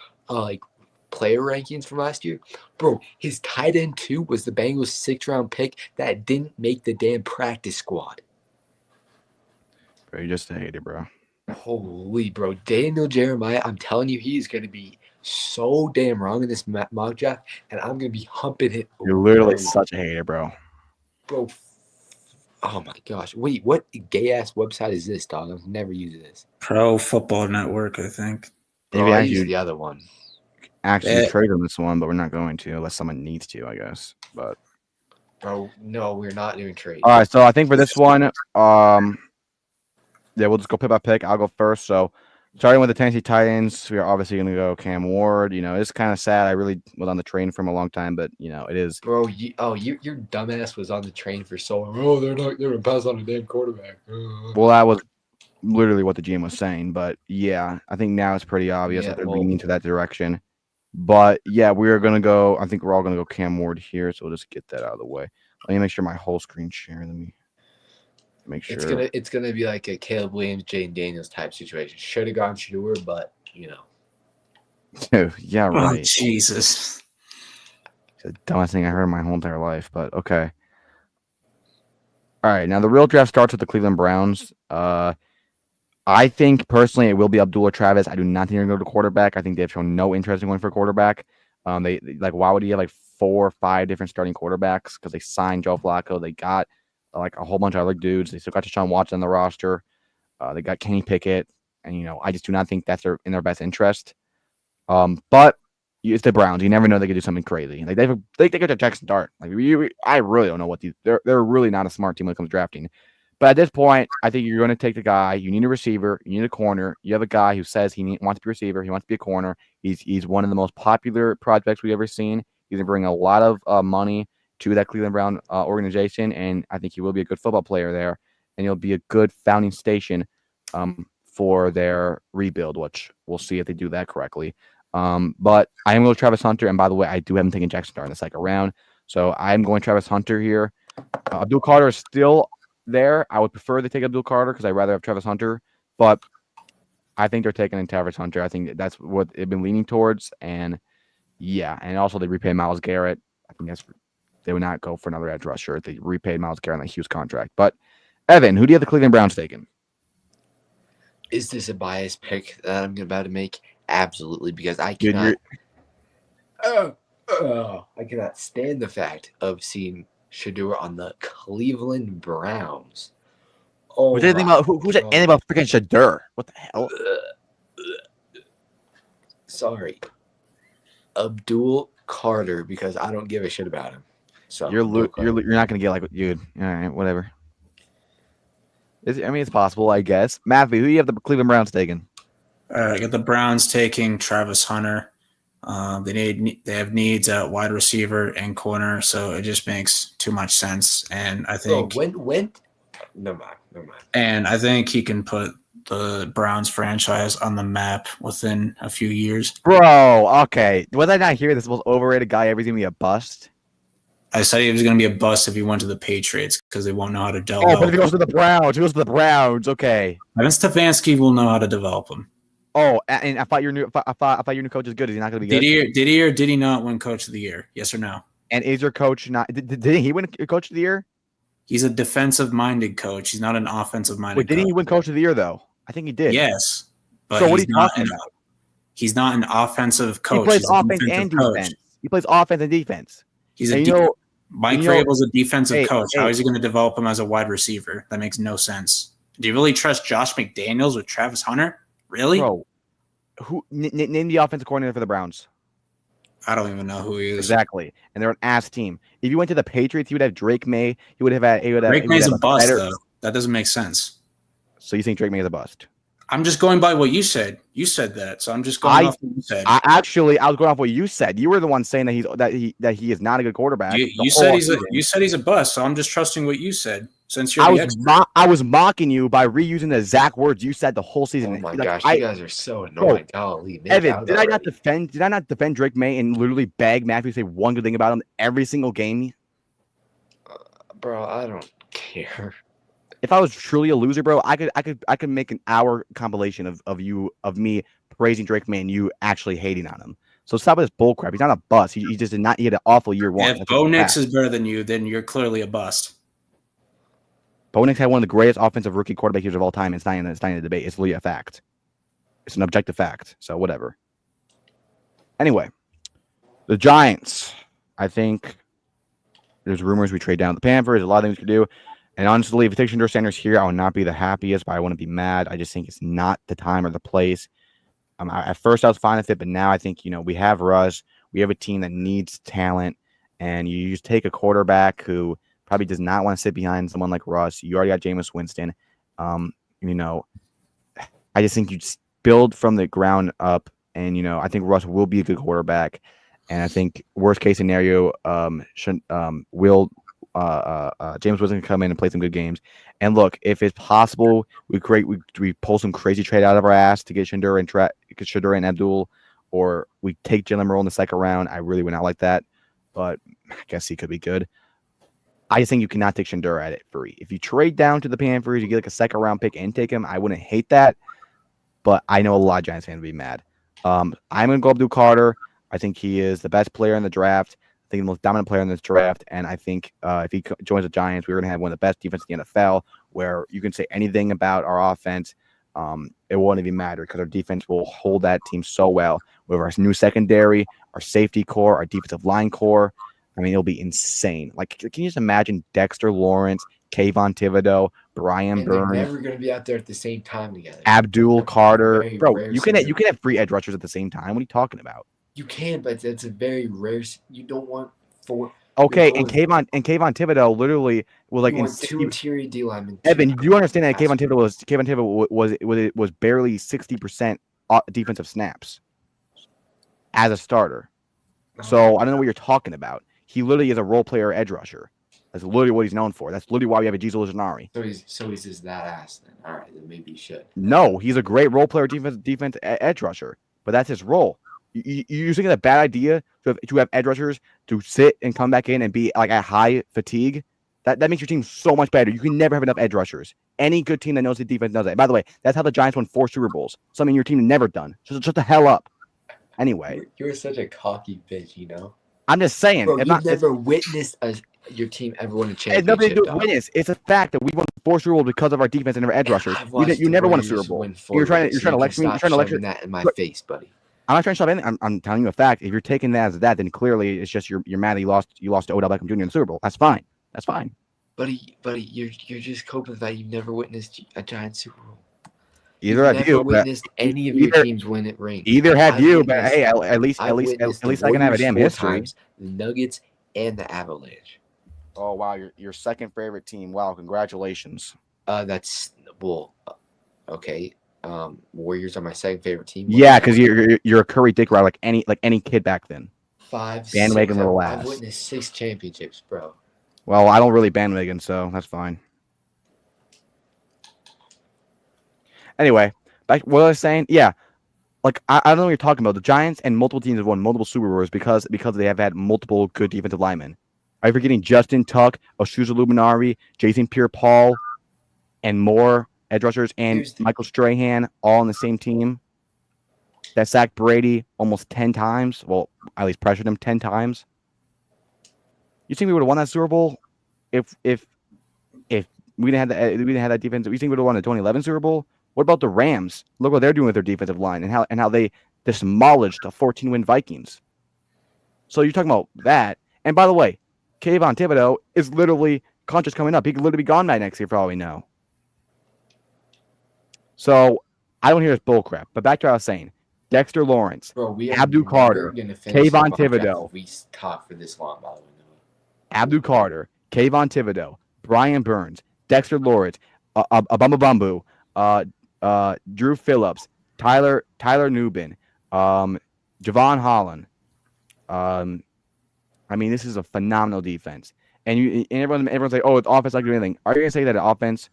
player rankings from last year. Bro, his tight end 2 was the Bengals 6th round pick that didn't make the damn practice squad. Bro, you just a hater, bro. Holy bro, Daniel Jeremiah, I'm telling you, he's gonna be so damn wrong in this mock draft, and I'm gonna be humping it. You're literally such a hater, bro. Bro. Oh my gosh! Wait, what gay ass website is this, dog? I've never used this. Pro Football Network, I think. Maybe I I use should the other one. actually trade on this one, but we're not going to unless someone needs to, I guess. But Bro, no, we're not doing trade. all right, so I think for this one, yeah, we'll just go pick by pick. I'll go first. So starting with the Tennessee Titans, we are obviously going to go Cam Ward. You know, it's kind of sad. I really was on the train for him a long time, but you know, it is. Bro, your dumbass was on the train for so long. Oh, they're gonna pass on a damn quarterback. Well, that was literally what the GM was saying, but yeah, I think now it's pretty obvious that they're leaning to that direction. But yeah, we're gonna go. I think we're all gonna go Cam Ward here, so we'll just get that out of the way. Let me make sure my whole screen share. Let me make sure. It's gonna be like a Caleb Williams, Jane Daniels type situation. Should have gone Shador, but you know. Yeah, right. Oh, Jesus. the dumbest thing I heard in my whole entire life, but okay. All right, now the real draft starts with the Cleveland Browns. I think personally it will be Abdul or Travis. I do not think they're going to go to quarterback. I think they've shown no interest in going for a quarterback. They like, why would you have like 4 or 5 different starting quarterbacks? Because they signed Joe Flacco. They got like a whole bunch of other dudes. They still got Deshaun Watson on the roster. They got Kenny Pickett, and I just do not think that's in their best interest. But it's the Browns. You never know, they could do something crazy. Like they get to Jackson Dart. Like I really don't know what they're really not a smart team when it comes to drafting. But at this point, I think you're going to take the guy. You need a receiver. You need a corner. You have a guy who says wants to be a receiver. He wants to be a corner. He's one of the most popular prospects we've ever seen. He's going to bring a lot of money to that Cleveland Brown organization, and I think he will be a good football player there, and he'll be a good founding station for their rebuild, which we'll see if they do that correctly. But I am going to Travis Hunter, and by the way, I do have him taking Jackson Dart in the second round, so I'm going Travis Hunter here. Abdul Carter is still there. I would prefer they take Abdul Carter because I'd rather have Travis Hunter, but I think they're taking Travis Hunter. I think that's what they've been leaning towards, and yeah, and also they repaid Myles Garrett. I think they would not go for another edge rusher if they repaid Myles Garrett on a huge contract. But Evan, who do you have the Cleveland Browns taking? Is this a biased pick that I'm about to make? Absolutely, because I cannot. I cannot stand the fact of seeing Shedeur on the Cleveland Browns. Oh, who's anything about freaking Shedeur? What the hell? Sorry, Abdul Carter, because I don't give a shit about him. So you're not gonna get like dude. All right, whatever. It's possible, I guess. Matthew, who do you have the Cleveland Browns taking? I got the Browns taking Travis Hunter. They have needs at wide receiver and corner, so it just makes too much sense. And I think never mind. And I think he can put the Browns franchise on the map within a few years. Bro, okay. Was I not hear this most overrated guy ever going to be a bust? I said he was going to be a bust if he went to the Patriots because they won't know how to develop. Oh, but if he goes to the Browns, okay. Evan Stefanski will know how to develop him. Oh, and I thought your new coach is good. Is he not going to be good? Did he or did he not win Coach of the Year? Yes or no? And is your coach not? Did he win Coach of the Year? He's a defensive-minded coach. He's not an offensive-minded. Wait, didn't he win Coach of the Year though? I think he did. Yes. But so what are you talking about? He's not an offensive coach. He plays offense and defense. He plays offense and defense. He's Mike Vrabel's a defensive coach. How is he going to develop him as a wide receiver? That makes no sense. Do you really trust Josh McDaniels with Travis Hunter? Really? Bro, name the offensive coordinator for the Browns. I don't even know who he is. Exactly. And they're an ass team. If you went to the Patriots, you would have Drake May. He would have had Drake May's a bust, though. That doesn't make sense. So you think Drake May is a bust? I'm just going by what you said. You said that, so I'm just going off what you said. I was going off what you said. You were the one saying that he is not a good quarterback. You said he's a bust, so I'm just trusting what you said. Since you're I was mocking you by reusing the exact words you said the whole season. Oh my gosh, you guys are so annoying. Golly, Evan, did I not defend Drake May and literally beg Matthew to say one good thing about him every single game? Bro, I don't care. If I was truly a loser, bro, I could make an hour compilation of me praising Drake May and you actually hating on him. So stop with this bull crap. He's not a bust. He just did not. He had an awful year one. If Bo Nix is better than you, then you're clearly a bust. Bo Nix had one of the greatest offensive rookie quarterback years of all time. It's not in the debate. It's literally a fact. It's an objective fact. So whatever. Anyway, the Giants. I think there's rumors we trade down the Panthers. A lot of things we could do. And honestly, if it takes Shedeur Sanders here, I would not be the happiest, but I wouldn't be mad. I just think it's not the time or the place. At first, I was fine with it, but now I think, we have Russ. We have a team that needs talent, and you just take a quarterback who probably does not want to sit behind someone like Russ. You already got Jameis Winston. I just think you just build from the ground up, and, I think Russ will be a good quarterback. And I think worst case scenario, James Winston can come in and play some good games. And look, if it's possible, we pull some crazy trade out of our ass to get Shedeur and Abdul, or we take Jalen Merle in the second round. I really would not like that, but I guess he could be good. I just think you cannot take Shedeur at it free. If you trade down to the Panthers, you get like a second round pick and take him. I wouldn't hate that, but I know a lot of Giants fans would be mad. I'm going to go Abdul Carter. I think he is the best player in the draft. I think the most dominant player in this draft. And I think if he joins the Giants, we're going to have one of the best defenses in the NFL, where you can say anything about our offense. It won't even matter because our defense will hold that team so well. With our new secondary, our safety core, our defensive line core. I mean, it'll be insane. Like, can you just imagine Dexter Lawrence, Kayvon Thibodeau, Brian Burns? They're never going to be out there at the same time together. Abdul Carter. Bro, you can have 3 edge rushers at the same time. What are you talking about? You can, but it's a very rare. You don't want 4. Okay, and Kayvon Thibodeau literally was like in 2 interior D linemen. Evan, do you understand that Kayvon Thibodeau was barely 60% defensive snaps as a starter? So I don't know what you're talking about. He literally is a role player edge rusher. That's literally what he's known for. That's literally why we have a Jesus Lujanari. So he's just that ass then. All right, then maybe he should. No, he's a great role player defense edge rusher, but that's his role. You think it's a bad idea to have edge rushers to sit and come back in and be like at high fatigue? That makes your team so much better. You can never have enough edge rushers. Any good team that knows the defense knows that. By the way, that's how the Giants won 4 Super Bowls. Something your team never done. So shut the hell up. Anyway, you're such a cocky bitch, you know. I'm just saying. Bro, you've never witnessed your team ever win a championship. It's nothing to do with witness. It's a fact that we won 4 Super Bowls because of our defense and our edge rushers. You never won a Super Bowl. You're trying to lecture me. You're trying to lecture that in my face, buddy. I'm not trying to shove anything. I'm telling you a fact. If you're taking that as that, then clearly it's just you're mad that you lost to Odell Beckham Jr. in the Super Bowl. That's fine. That's fine. Buddy, you're just coping with that. You've never witnessed a Giants Super Bowl. Either have you witnessed any of your teams win at ring. Either have you, but hey, at least I can have a damn history. The Nuggets and the Avalanche. Oh wow, your second favorite team. Wow, congratulations. That's okay. Warriors are my second favorite team. Yeah, because you're a Curry dick ride like any kid back then. 5 bandwagon little ass. I've witnessed 6 championships, bro. Well, I don't really bandwagon, so that's fine. Anyway, back what I was saying, yeah. Like I don't know what you're talking about. The Giants and multiple teams have won multiple Super Bowls because they have had multiple good defensive linemen. Are you forgetting Justin Tuck, Oshuza Luminari, Jason Pierre-Paul, and more edge rushers, and Michael Strahan all on the same team that sacked Brady almost 10 times? Well, at least pressured him 10 times. You think we would have won that Super Bowl if we didn't have that defense? You think we would have won the 2011 Super Bowl? What about the Rams? Look what they're doing with their defensive line and how they demolished the 14-win Vikings. So you're talking about that. And by the way, Kayvon Thibodeau is literally contract coming up. He could literally be gone by next year for all we know. So I don't hear this bullcrap. But back to what I was saying. Dexter Lawrence, Abdul Carter, Kayvon Thibodeau. We talked for this long, by the way. Abdul Carter, Kayvon Thibodeau, Brian Burns, Dexter Lawrence, Abamba Bumbu, Drew Phillips, Tyler Nubin, Javon Holland. I mean, this is a phenomenal defense. And everyone's like, oh, it's offense like anything. Are you going to say that the offense?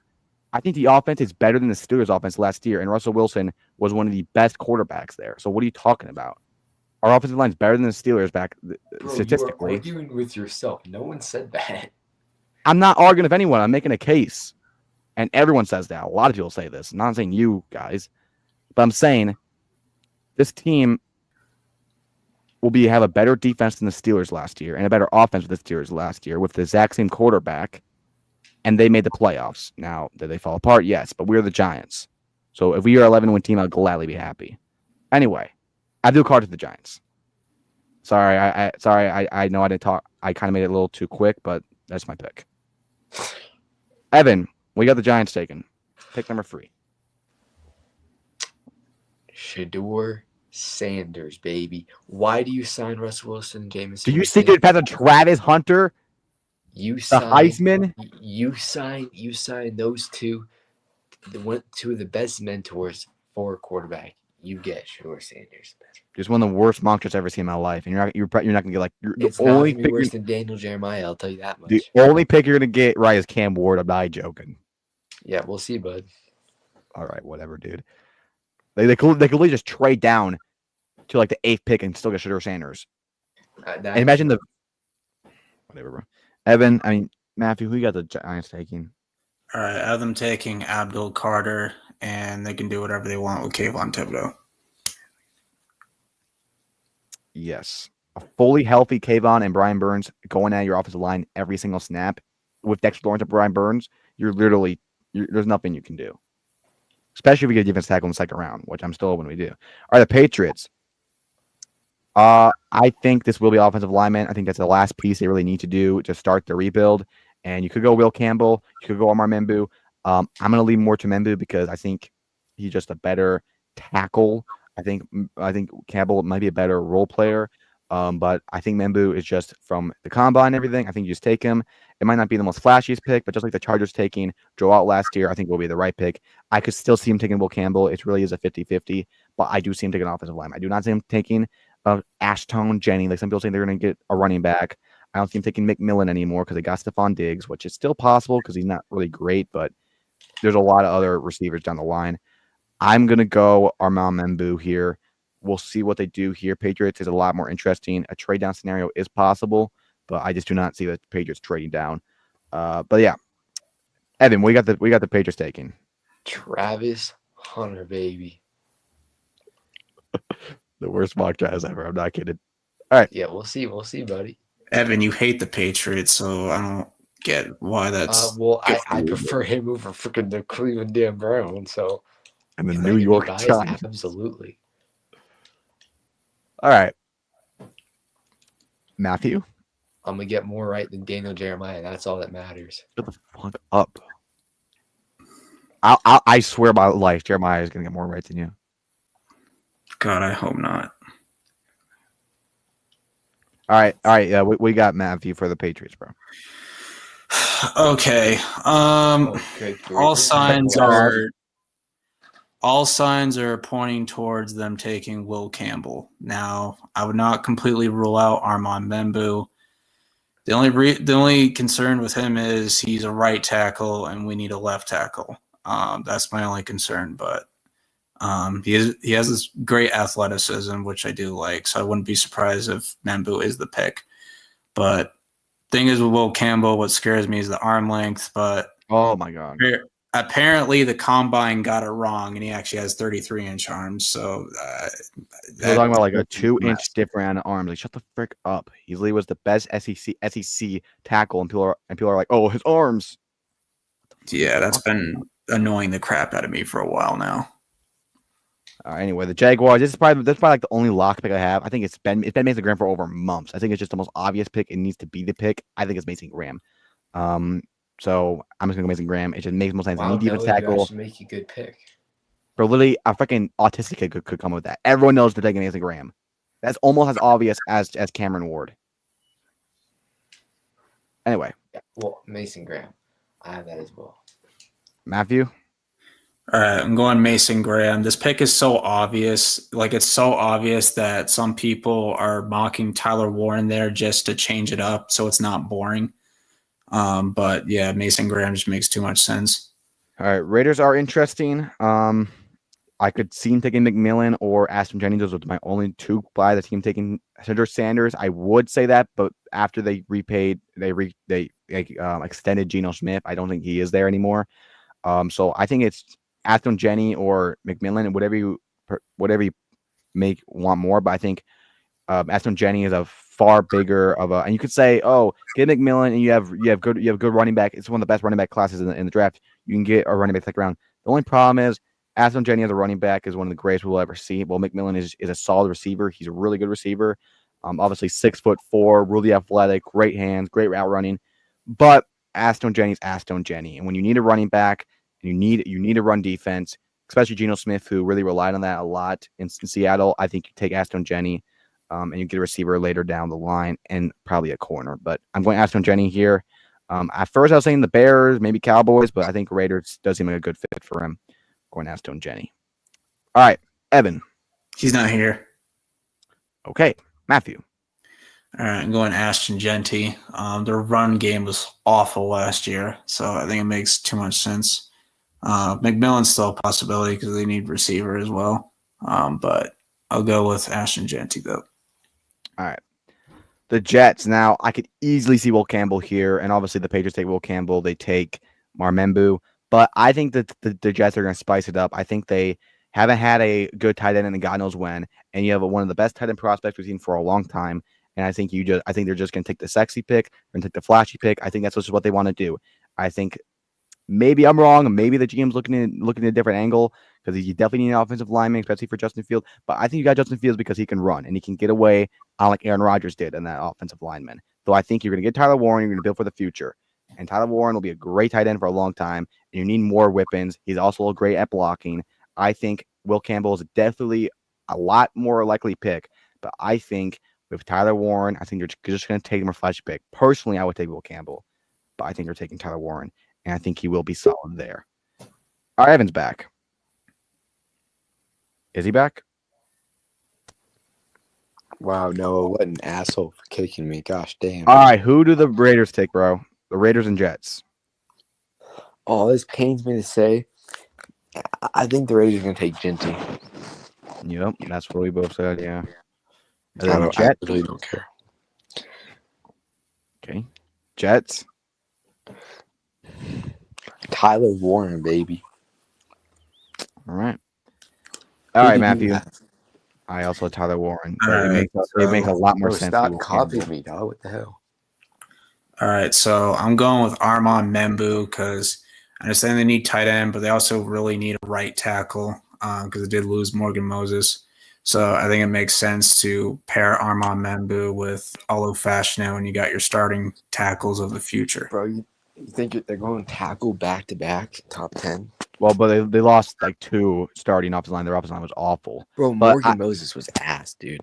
I think the offense is better than the Steelers' offense last year, and Russell Wilson was one of the best quarterbacks there. So what are you talking about? Our offensive line is better than the Steelers back statistically. You're arguing with yourself. No one said that. I'm not arguing with anyone. I'm making a case. And everyone says that. A lot of people say this. I'm not saying you guys. But I'm saying this team will have a better defense than the Steelers last year and a better offense than the Steelers last year with the exact same quarterback. And they made the playoffs. Now, did they fall apart? Yes, but we're the Giants. So if we are 11-win team, I'll gladly be happy. Anyway, Abdul Carter to the Giants. Sorry, I know I didn't talk. I kind of made it a little too quick, but that's my pick. Evan, we got the Giants taken. Pick number 3. Shedeur Sanders, baby. Why do you sign Russell Wilson and Jameson? Do you see good pass on Travis Hunter? The Heisman. You sign those two. Two of the best mentors for a quarterback. You get Shedeur Sanders. Just one of the worst mock drafts I've ever seen in my life, and you're not gonna get like it's the only pick worse than Daniel Jeremiah. I'll tell you that much. The only pick you're gonna get right is Cam Ward. I'm not joking. Yeah, we'll see, bud. All right, whatever, dude. They could literally just trade down to like the 8th pick and still get Shedeur Sanders. And imagine whatever, bro. Evan, I mean Matthew, who you got the Giants taking? All right, I have them taking Abdul Carter, and they can do whatever they want with Kayvon Thibodeau. Yes. a fully healthy Kayvon and Brian Burns going at your offensive line every single snap with Dexter Lawrence and Brian Burns, there's nothing you can do. Especially if we get a defense tackle in the second round, which I'm still hoping we do. All right, the Patriots. I think this will be offensive lineman. I think that's the last piece they really need to do to start the rebuild. And you could go Will Campbell. You could go Amar Membu. I'm going to lean more to Membu because I think he's just a better tackle. I think Campbell might be a better role player. But I think Membu is just from the combine and everything. I think you just take him. It might not be the most flashiest pick, but just like the Chargers taking Joe out last year, I think will be the right pick. I could still see him taking Will Campbell. It really is a 50-50, but I do see him taking an offensive lineman. I do not see him taking Ashton Jennings. Like some people say they're going to get a running back. I don't see him taking McMillan anymore because they got Stephon Diggs, which is still possible because he's not really great, but there's a lot of other receivers down the line. I'm going to go Armand Membu here. We'll see what they do here. Patriots is a lot more interesting. A trade down scenario is possible, but I just do not see the Patriots trading down. But yeah, Evan, we got the Patriots taking Travis Hunter, baby. The worst mock draft ever. I'm not kidding. All right. Yeah, we'll see. We'll see, buddy. Evan, you hate the Patriots, so I don't get why that's. Well, I prefer him over freaking the Cleveland damn Browns. So. And the New York Giants. Absolutely. All right. Matthew? I'm going to get more right than Daniel Jeremiah. That's all that matters. Shut the fuck up. I swear by life, Jeremiah is going to get more right than you. God, I hope not. All right. Yeah, we got Matthew for the Patriots, bro. Okay. All signs are pointing towards them taking Will Campbell. Now, I would not completely rule out Armand Membu. The only concern with him is he's a right tackle and we need a left tackle. That's my only concern, but he has this great athleticism, which I do like, so I wouldn't be surprised if Membu is the pick. But thing is with Will Campbell, what scares me is the arm length, but oh my god. Apparently, the combine got it wrong, and he actually has 33-inch arms. So they're talking about like a 2-inch difference on arms. Like, shut the frick up. He was the best SEC tackle, and people are like, "Oh, his arms." Yeah, that's been annoying the crap out of me for a while now. Anyway, the Jaguars. That's probably like the only lock pick I have. I think it's been Mason Graham for over months. I think it's just the most obvious pick. It needs to be the pick. I think it's Mason Graham. So I'm just gonna go Mason Graham. It just makes more sense. Wow, defense tackle. Make a good pick. Bro, literally, a freaking autistic kid could come with that. Everyone knows they're taking Mason Graham. That's almost as obvious as Cameron Ward. Anyway. Yeah, well, Mason Graham. I have that as well. Matthew? All right, I'm going Mason Graham. This pick is so obvious. Like, it's so obvious that some people are mocking Tyler Warren there just to change it up so it's not boring. But yeah, Mason Graham just makes too much sense. All right, Raiders are interesting. I could see him taking McMillan or Ashton Jennings. Those are my only two by the team taking Cedric Sanders. I would say that, but after they extended Geno Smith, I don't think he is there anymore. So I think it's Ashton Jennings or McMillan, whatever you want more. But I think Ashton Jennings is a far bigger of a, and you could say, oh, get McMillan and you have good running back. It's one of the best running back classes in the draft. You can get a running back second round. The only problem is Ashton Jennings as a running back is one of the greatest we'll ever see. Well, McMillan is a solid receiver. He's a really good receiver. Obviously 6'4", really athletic, great hands, great route running. But Ashton Jennings, and when you need a running back, and you need a run defense, especially Geno Smith, who really relied on that a lot in Seattle. I think you take Ashton Jennings, and you get a receiver later down the line and probably a corner. But I'm going Ashton Jennings here. At first, I was saying the Bears, maybe Cowboys, but I think Raiders does seem like a good fit for him. Going Ashton Jennings. All right, Evan. He's not here. Okay, Matthew. All right, I'm going Ashton Jennings. Their run game was awful last year, so I think it makes too much sense. McMillan's still a possibility because they need receiver as well. But I'll go with Ashton Jennings, though. All right. The Jets. Now, I could easily see Will Campbell here, and obviously the Patriots take Will Campbell. They take Amar Membu. But I think that the Jets are going to spice it up. I think they haven't had a good tight end in God knows when, and you have one of the best tight end prospects we've seen for a long time. And I think they're just going to take the sexy pick and take the flashy pick. I think that's just what they want to do. I think maybe I'm wrong. Maybe the GM's looking at a different angle because you definitely need an offensive lineman, especially for Justin Fields. But I think you got Justin Fields because he can run and he can get away like Aaron Rodgers did in that offensive lineman. So I think you're going to get Tyler Warren. You're going to build for the future. And Tyler Warren will be a great tight end for a long time. And you need more weapons. He's also great at blocking. I think Will Campbell is definitely a lot more likely pick. But I think with Tyler Warren, I think you're just going to take him a flash pick. Personally, I would take Will Campbell. But I think you're taking Tyler Warren. And I think he will be solid there. All right, Evan's back. Is he back? Wow, Noah, what an asshole for kicking me. Gosh damn. All right, who do the Raiders take, bro? The Raiders and Jets. Oh, this pains me to say. I think the Raiders are going to take Genty. Yep, that's what we both said, yeah. I really don't care. Okay. Jets. Tyler Warren, baby. All right. All right, Matthew. I also Tyler Warren. It makes a lot more sense. Stop copying me, dog. What the hell? All right, so I'm going with Armand Membu because I understand they need tight end, but they also really need a right tackle because they did lose Morgan Moses. So I think it makes sense to pair Armand Membu with Olu Fashanu, and you got your starting tackles of the future. Bro, you think they're going tackle back-to-back, top 10? Well, but they lost like 2 starting offensive line. Their offensive line was awful. Bro, Morgan Moses was ass, dude.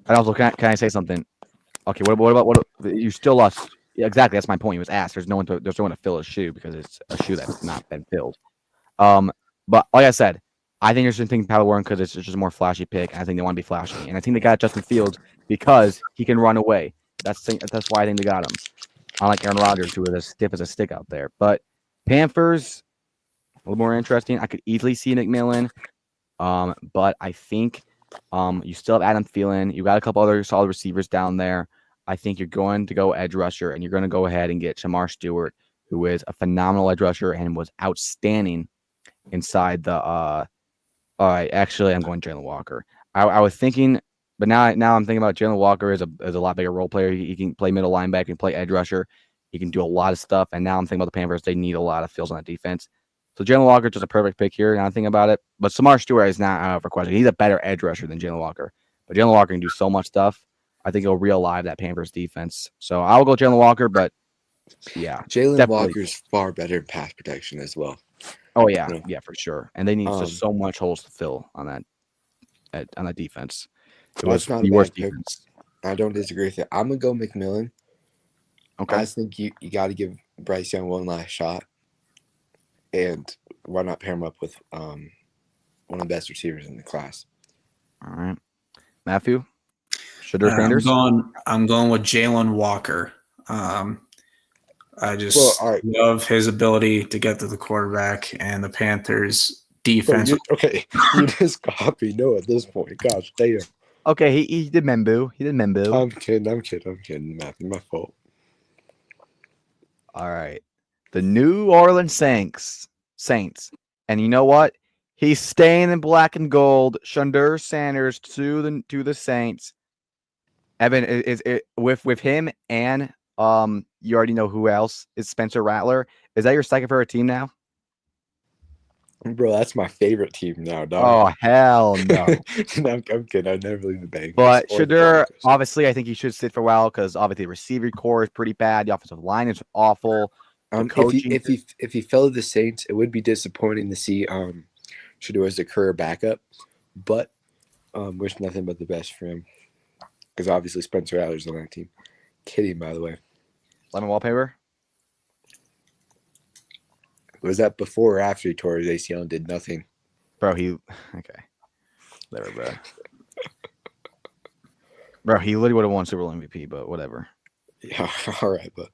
And also, can I say something? Okay, what about you still lost? Yeah, exactly. That's my point. He was ass. There's no one to fill his shoe because it's a shoe that's not been filled. But like I said, I think they're just thinking Tyler Warren because it's just a more flashy pick. And I think they want to be flashy, and I think they got Justin Fields because he can run away. That's why I think they got him. Unlike Aaron Rodgers, who is as stiff as a stick out there. But Panthers, a little more interesting. I could easily see McMillan, but I think you still have Adam Thielen. You got a couple other solid receivers down there. I think you're going to go edge rusher, and you're going to go ahead and get Shamar Stewart, who is a phenomenal edge rusher and was outstanding inside the. All right, actually, I'm going Jalen Walker. I was thinking, but now I'm thinking about Jalen Walker as a lot bigger role player. He can play middle linebacker, he can play edge rusher, he can do a lot of stuff. And now I'm thinking about the Panthers; they need a lot of fills on that defense. So Jalen Walker is just a perfect pick here. Now I'm thinking about it, but Shamar Stewart is not out for question. He's a better edge rusher than Jalen Walker, but Jalen Walker can do so much stuff. I think he'll realive that Panthers defense. So I'll go Jalen Walker, but yeah. Jalen Walker's far better in pass protection as well. Oh, yeah. Yeah, for sure. And they need just so much holes to fill on that defense. It was the worst defense. I don't disagree with it. I'm going to go McMillan. Okay. I think you got to give Bryce Young one last shot. And why not pair him up with one of the best receivers in the class? All right. Matthew? I'm going with Jalen Walker. I just love his ability to get to the quarterback and the Panthers defense. You just copied Noah at this point. Gosh, damn. Okay, he did Membu. I'm kidding. Matthew, my fault. All right. The New Orleans Saints. And you know what? He's staying in black and gold. Shedeur Sanders to the Saints. Evan, is it with him and you already know who else is Spencer Rattler. Is that your second favorite team now? Bro, that's my favorite team now, dog. Oh, hell no. No, I'm kidding. I never leave the Bengals. But Shedeur, obviously, I think he should sit for a while because obviously the receiver core is pretty bad. The offensive line is awful. If he fell to the Saints, it would be disappointing to see Shedeur as a career backup. But wish nothing but the best for him. Because obviously Spencer Rattler's on that team. Kidding, by the way. Lemon wallpaper? Was that before or after he tore his ACL and did nothing? Bro, okay. There, bro. Bro, he literally would have won Super Bowl MVP, but whatever. Yeah, all right, but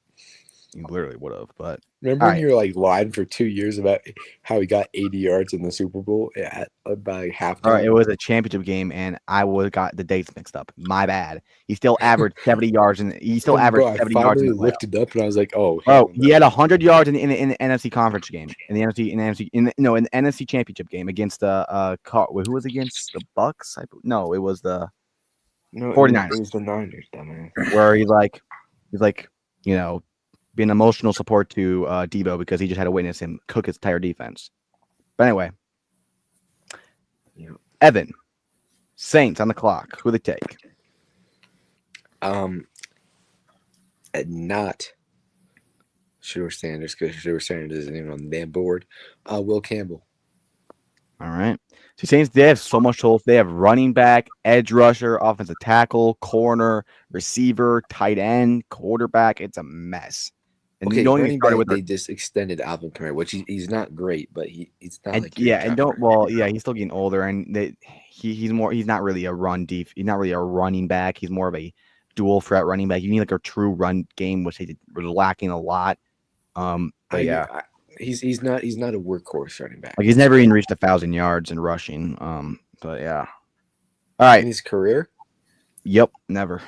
he literally would have, but remember when you were like lying for 2 years about how he got 80 yards in the Super Bowl at about halftime? All right, it was a championship game, and I would have got the dates mixed up. My bad. He still averaged 70 yards, and he still averaged 70 yards. I looked it up, and I was like, "Oh, he had 100 yards in the NFC conference game, in the NFC championship game against who was against the Bucks? No, it was the No, 49ers. It was the Niners, dumbass. Where he's like, you know, being emotional support to Debo because he just had to witness him cook his entire defense. But anyway, Yeah. Evan, Saints on the clock. Who they take? And not Shedeur Sanders, because Shedeur Sanders isn't even on the damn board. Will Campbell. All right. So Saints, they have so much holes. They have running back, edge rusher, offensive tackle, corner, receiver, tight end, quarterback. It's a mess. And Okay, you don't even running start back, with they just extended Alvin Kamara, which he's not great, but he's not and like yeah, and don't well, yeah, he's still getting older, and he's not really a he's not really a running back. He's more of a dual threat running back. You need like a true run game, which they were lacking a lot. But yeah, he's not a workhorse running back. like he's never even reached 1,000 yards in rushing. But yeah, all right. In his career, Yep, never.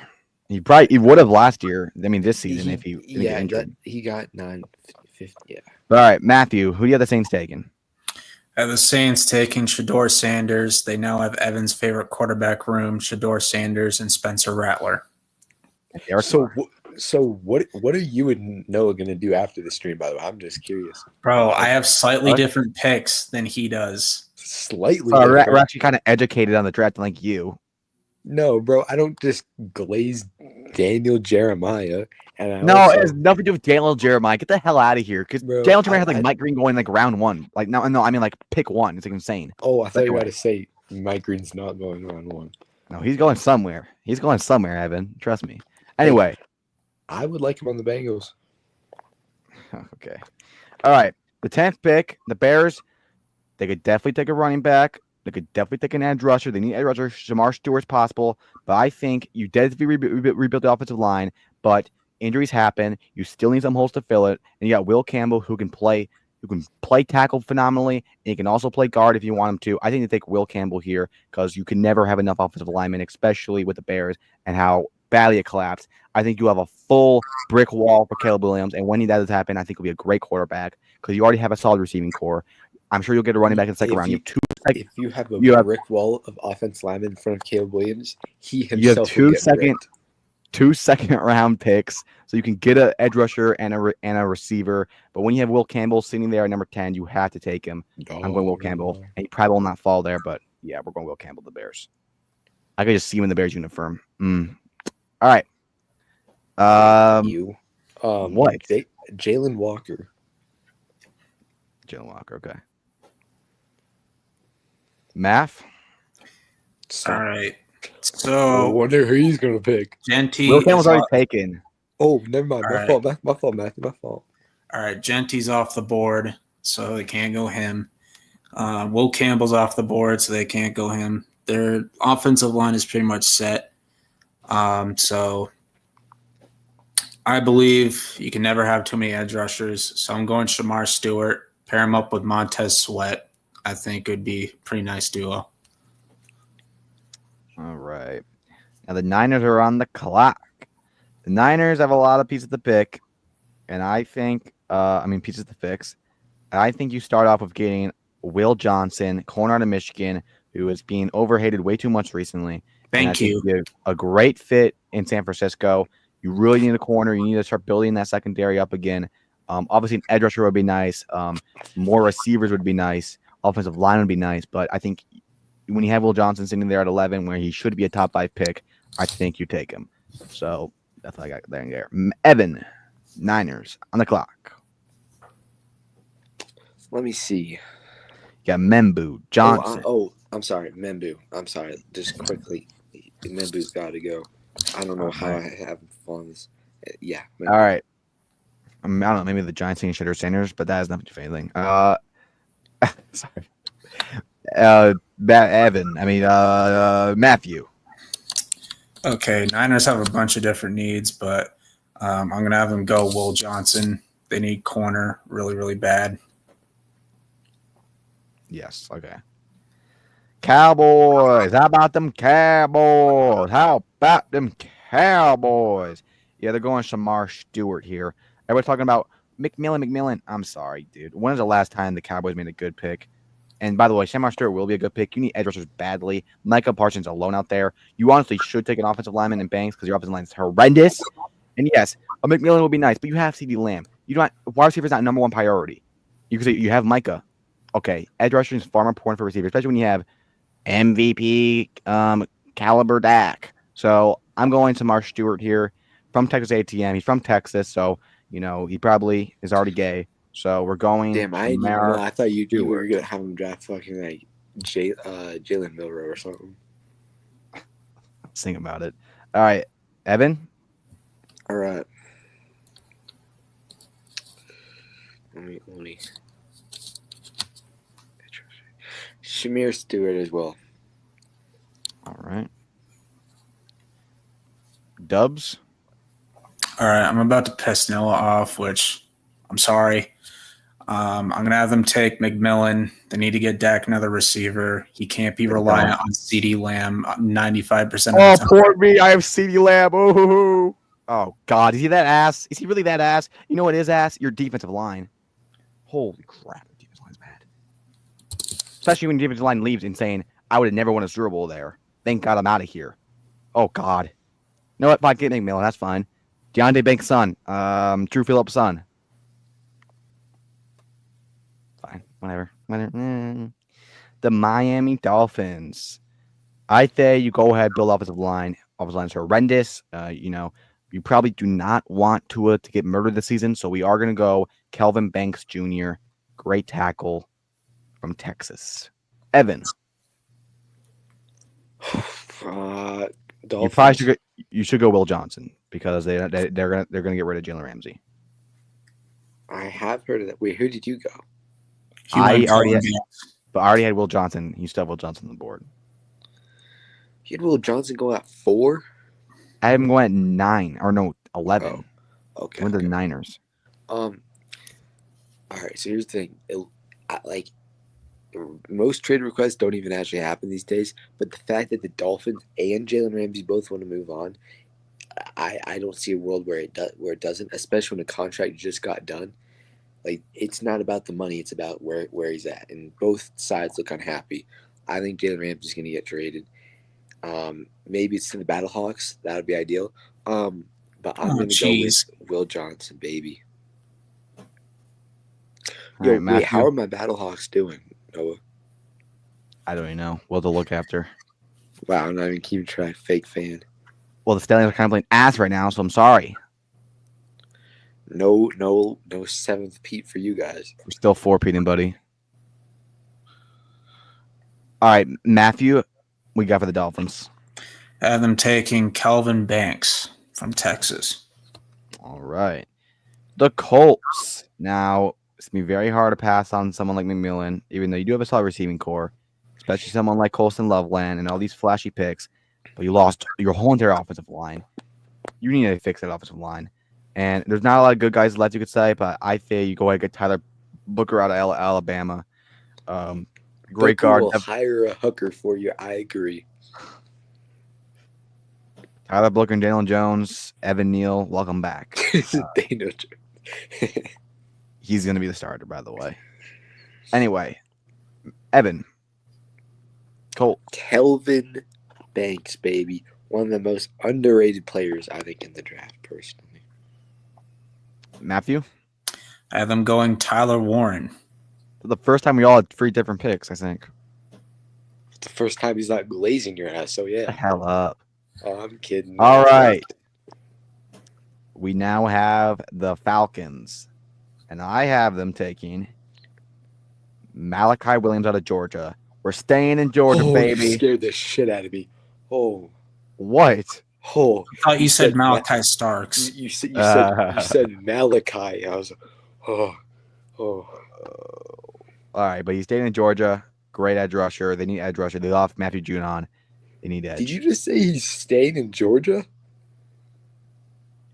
He would have last year. I mean, this season if he didn't get injured. he got 950. Yeah. All right, Matthew, who do you have the Saints taking? The Saints taking Shedeur Sanders. They now have Evan's favorite quarterback room, Shedeur Sanders and Spencer Rattler. So what are you and Noah going to do after the stream, by the way? I'm just curious. Bro, I have slightly different picks than he does. Slightly. We're actually kind of educated on the draft like you. No, bro, I don't just glaze Daniel Jeremiah. And it has nothing to do with Daniel Jeremiah. Get the hell out of here. Because Daniel Jeremiah has like Mike Green going like round one. Like no, I mean like pick one. It's like insane. Oh, I thought you were going to say Mike Green's not going round one. No, he's going somewhere. He's going somewhere, Evan. Trust me. Anyway. I would like him on the Bengals. Okay. All right. The 10th pick, the Bears, they could definitely take a running back. They could definitely take an edge rusher. They need edge rusher. Shamar Stewart's possible. But I think you definitely rebuild the offensive line. But injuries happen. You still need some holes to fill it. And you got Will Campbell who can play tackle phenomenally. And he can also play guard if you want him to. I think they take Will Campbell here because you can never have enough offensive linemen, especially with the Bears and how badly it collapsed. I think you have a full brick wall for Caleb Williams. And when that does happen, I think he'll be a great quarterback because you already have a solid receiving core. I'm sure you'll get a running back in the second round. If you have a brick wall of offense linemen in front of Caleb Williams, he himself will get two second round picks, so you can get an edge rusher and a receiver. But when you have Will Campbell sitting there at number 10, you have to take him. I'm going Will Campbell, and he probably will not fall there. But yeah, we're going Will Campbell, the Bears. I could just see him in the Bears uniform. All right. What? Jalen Walker. Jalen Walker. Okay. Math. All right. So I wonder who he's gonna pick. Genty. Will Campbell's already taken. Oh, never mind. My fault, Matthew. My fault. All right, Genty's off the board, so they can't go him. Will Campbell's off the board, so they can't go him. Their offensive line is pretty much set. So I believe you can never have too many edge rushers. So I'm going Shamar Stewart. Pair him up with Montez Sweat. I think it would be a pretty nice duo. All right. Now the Niners are on the clock. The Niners have a lot of pieces to pick, and I think, pieces to fix. And I think you start off with getting Will Johnson, corner out of Michigan, who is being overhated way too much recently. Thank you. A great fit in San Francisco. You really need a corner. You need to start building that secondary up again. Obviously, an edge rusher would be nice. More receivers would be nice. Offensive line would be nice. But I think when you have Will Johnson sitting there at 11, where he should be a top 5 pick, I think you take him. So that's what I got there and there. Evan, Niners on the clock. Let me see. You got Membu, Johnson. I'm sorry, Membu. I'm sorry. Just quickly, Membu's got to go. I don't know how I haven't fallen this. Yeah. Membu. All right. I don't know. Maybe the Giants taking Shedeur Sanders, but that has nothing to do with anything. Sorry. Matthew. Okay, Niners have a bunch of different needs, but I'm going to have them go Will Johnson. They need corner really, really bad. Yes, okay. Cowboys. How about them Cowboys? Yeah, they're going Shamar Stewart here. Everybody's talking about McMillan. I'm sorry, dude. When was the last time the Cowboys made a good pick? And by the way, Shamar Stewart will be a good pick. You need edge rushers badly. Micah Parsons alone out there. You honestly should take an offensive lineman in Banks because your offensive line is horrendous. And yes, a McMillan would be nice, but you have CeeDee Lamb. You don't. Wide receiver is not number one priority. You could say you have Micah. Okay, edge rushing is far more important for receivers, especially when you have MVP caliber Dak. So I'm going to Marsh Stewart here from Texas A&M. He's from Texas, so he probably is already gay. So we're going. Damn, I didn't even know. I thought you were gonna have him draft fucking like Jalen Milroe or something. Let's think about it. All right, Evan. All right. Let me. Shamir Stewart as well. All right. Dubs. All right, I'm about to piss Noah off, which I'm sorry. I'm going to have them take McMillan. They need to get Dak another receiver. He can't be reliant on CeeDee Lamb 95% of the time. Oh, poor me. I have CeeDee Lamb. Oh, God. Is he that ass? Is he really that ass? You know what is ass? Your defensive line. Holy crap. The defensive line's bad. Especially when the defensive line leaves and saying, I would have never won a Super Bowl there. Thank God I'm out of here. Oh, God. You know what? Fine, get McMillan. That's fine. Deontay Banks' son. Drew Phillips' son. Fine. Whatever. The Miami Dolphins. I say you go ahead, build offensive line. Offensive line is horrendous. You probably do not want Tua to get murdered this season, so we are going to go Kelvin Banks Jr., great tackle from Texas. Evan. You should go Will Johnson because they're gonna get rid of Jalen Ramsey. I have heard of that. Wait, who did you go? I already had Will Johnson. You still have Will Johnson on the board. You had Will Johnson go at 4? I have him going at 9 or no 11. Oh, okay. We're the Niners. All right. So here's the thing. Most trade requests don't even actually happen these days. But the fact that the Dolphins and Jalen Ramsey both want to move on, I don't see a world where it doesn't. Especially when a contract just got done. Like, it's not about the money; it's about where he's at, and both sides look unhappy. I think Jalen Ramsey's going to get traded. Maybe it's to the Battlehawks. That would be ideal. But I'm going to go with Will Johnson, baby. Yo, right, wait, how are my Battlehawks doing, Noah? I don't even know. What to look after. Wow, I'm not even keeping track. Fake fan. Well, the Stallions are kind of playing ass right now, so I'm sorry. No 7th Pete for you guys. We're still 4-peating, buddy. All right, Matthew, we got for the Dolphins. I have them taking Kelvin Banks from Texas. All right. The Colts. Now, it's going to be very hard to pass on someone like McMillan, even though you do have a solid receiving core, especially someone like Colston Loveland and all these flashy picks, but you lost your whole entire offensive line. You need to fix that offensive line. And there's not a lot of good guys left, you could say, but I say you go ahead and get Tyler Booker out of Alabama. Great Booker guard. will hire a hooker for you. I agree. Tyler Booker and Daniel Jones, Evan Neal, welcome back. He's going to be the starter, by the way. Anyway, Evan. Colt. Kelvin Banks, baby. One of the most underrated players, I think, in the draft, personally. Matthew? I have them going Tyler Warren. The first time we all had 3 different picks, I think. It's the first time he's not glazing your ass, so yeah. The hell up. Oh, I'm kidding. All right. We now have the Falcons. And I have them taking Malachi Williams out of Georgia. We're staying in Georgia, baby. You scared the shit out of me. Oh. What? Oh. I thought you said Malachi Starks. You said Malachi. I was like, oh. All right, but he's staying in Georgia. Great edge rusher. They need edge rusher. They lost Matthew Judon. They need edge. Did you just say he's staying in Georgia?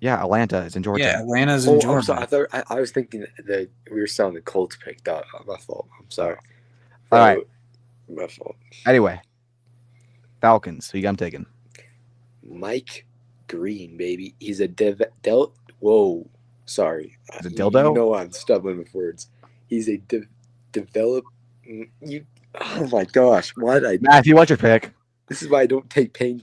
Yeah, Atlanta is in Georgia. Yeah, Atlanta's in Georgia. I'm sorry. I was thinking that we were selling the Colts pick. My fault. I'm sorry. All right. My fault. Anyway, Falcons. Who you got taking? Mike Green, baby. He's a Whoa. Sorry. Is it dildo? You know I'm stumbling with words. He's a develop. Oh my gosh! Why did I? Matthew, what's your pick? This is why I don't take pain.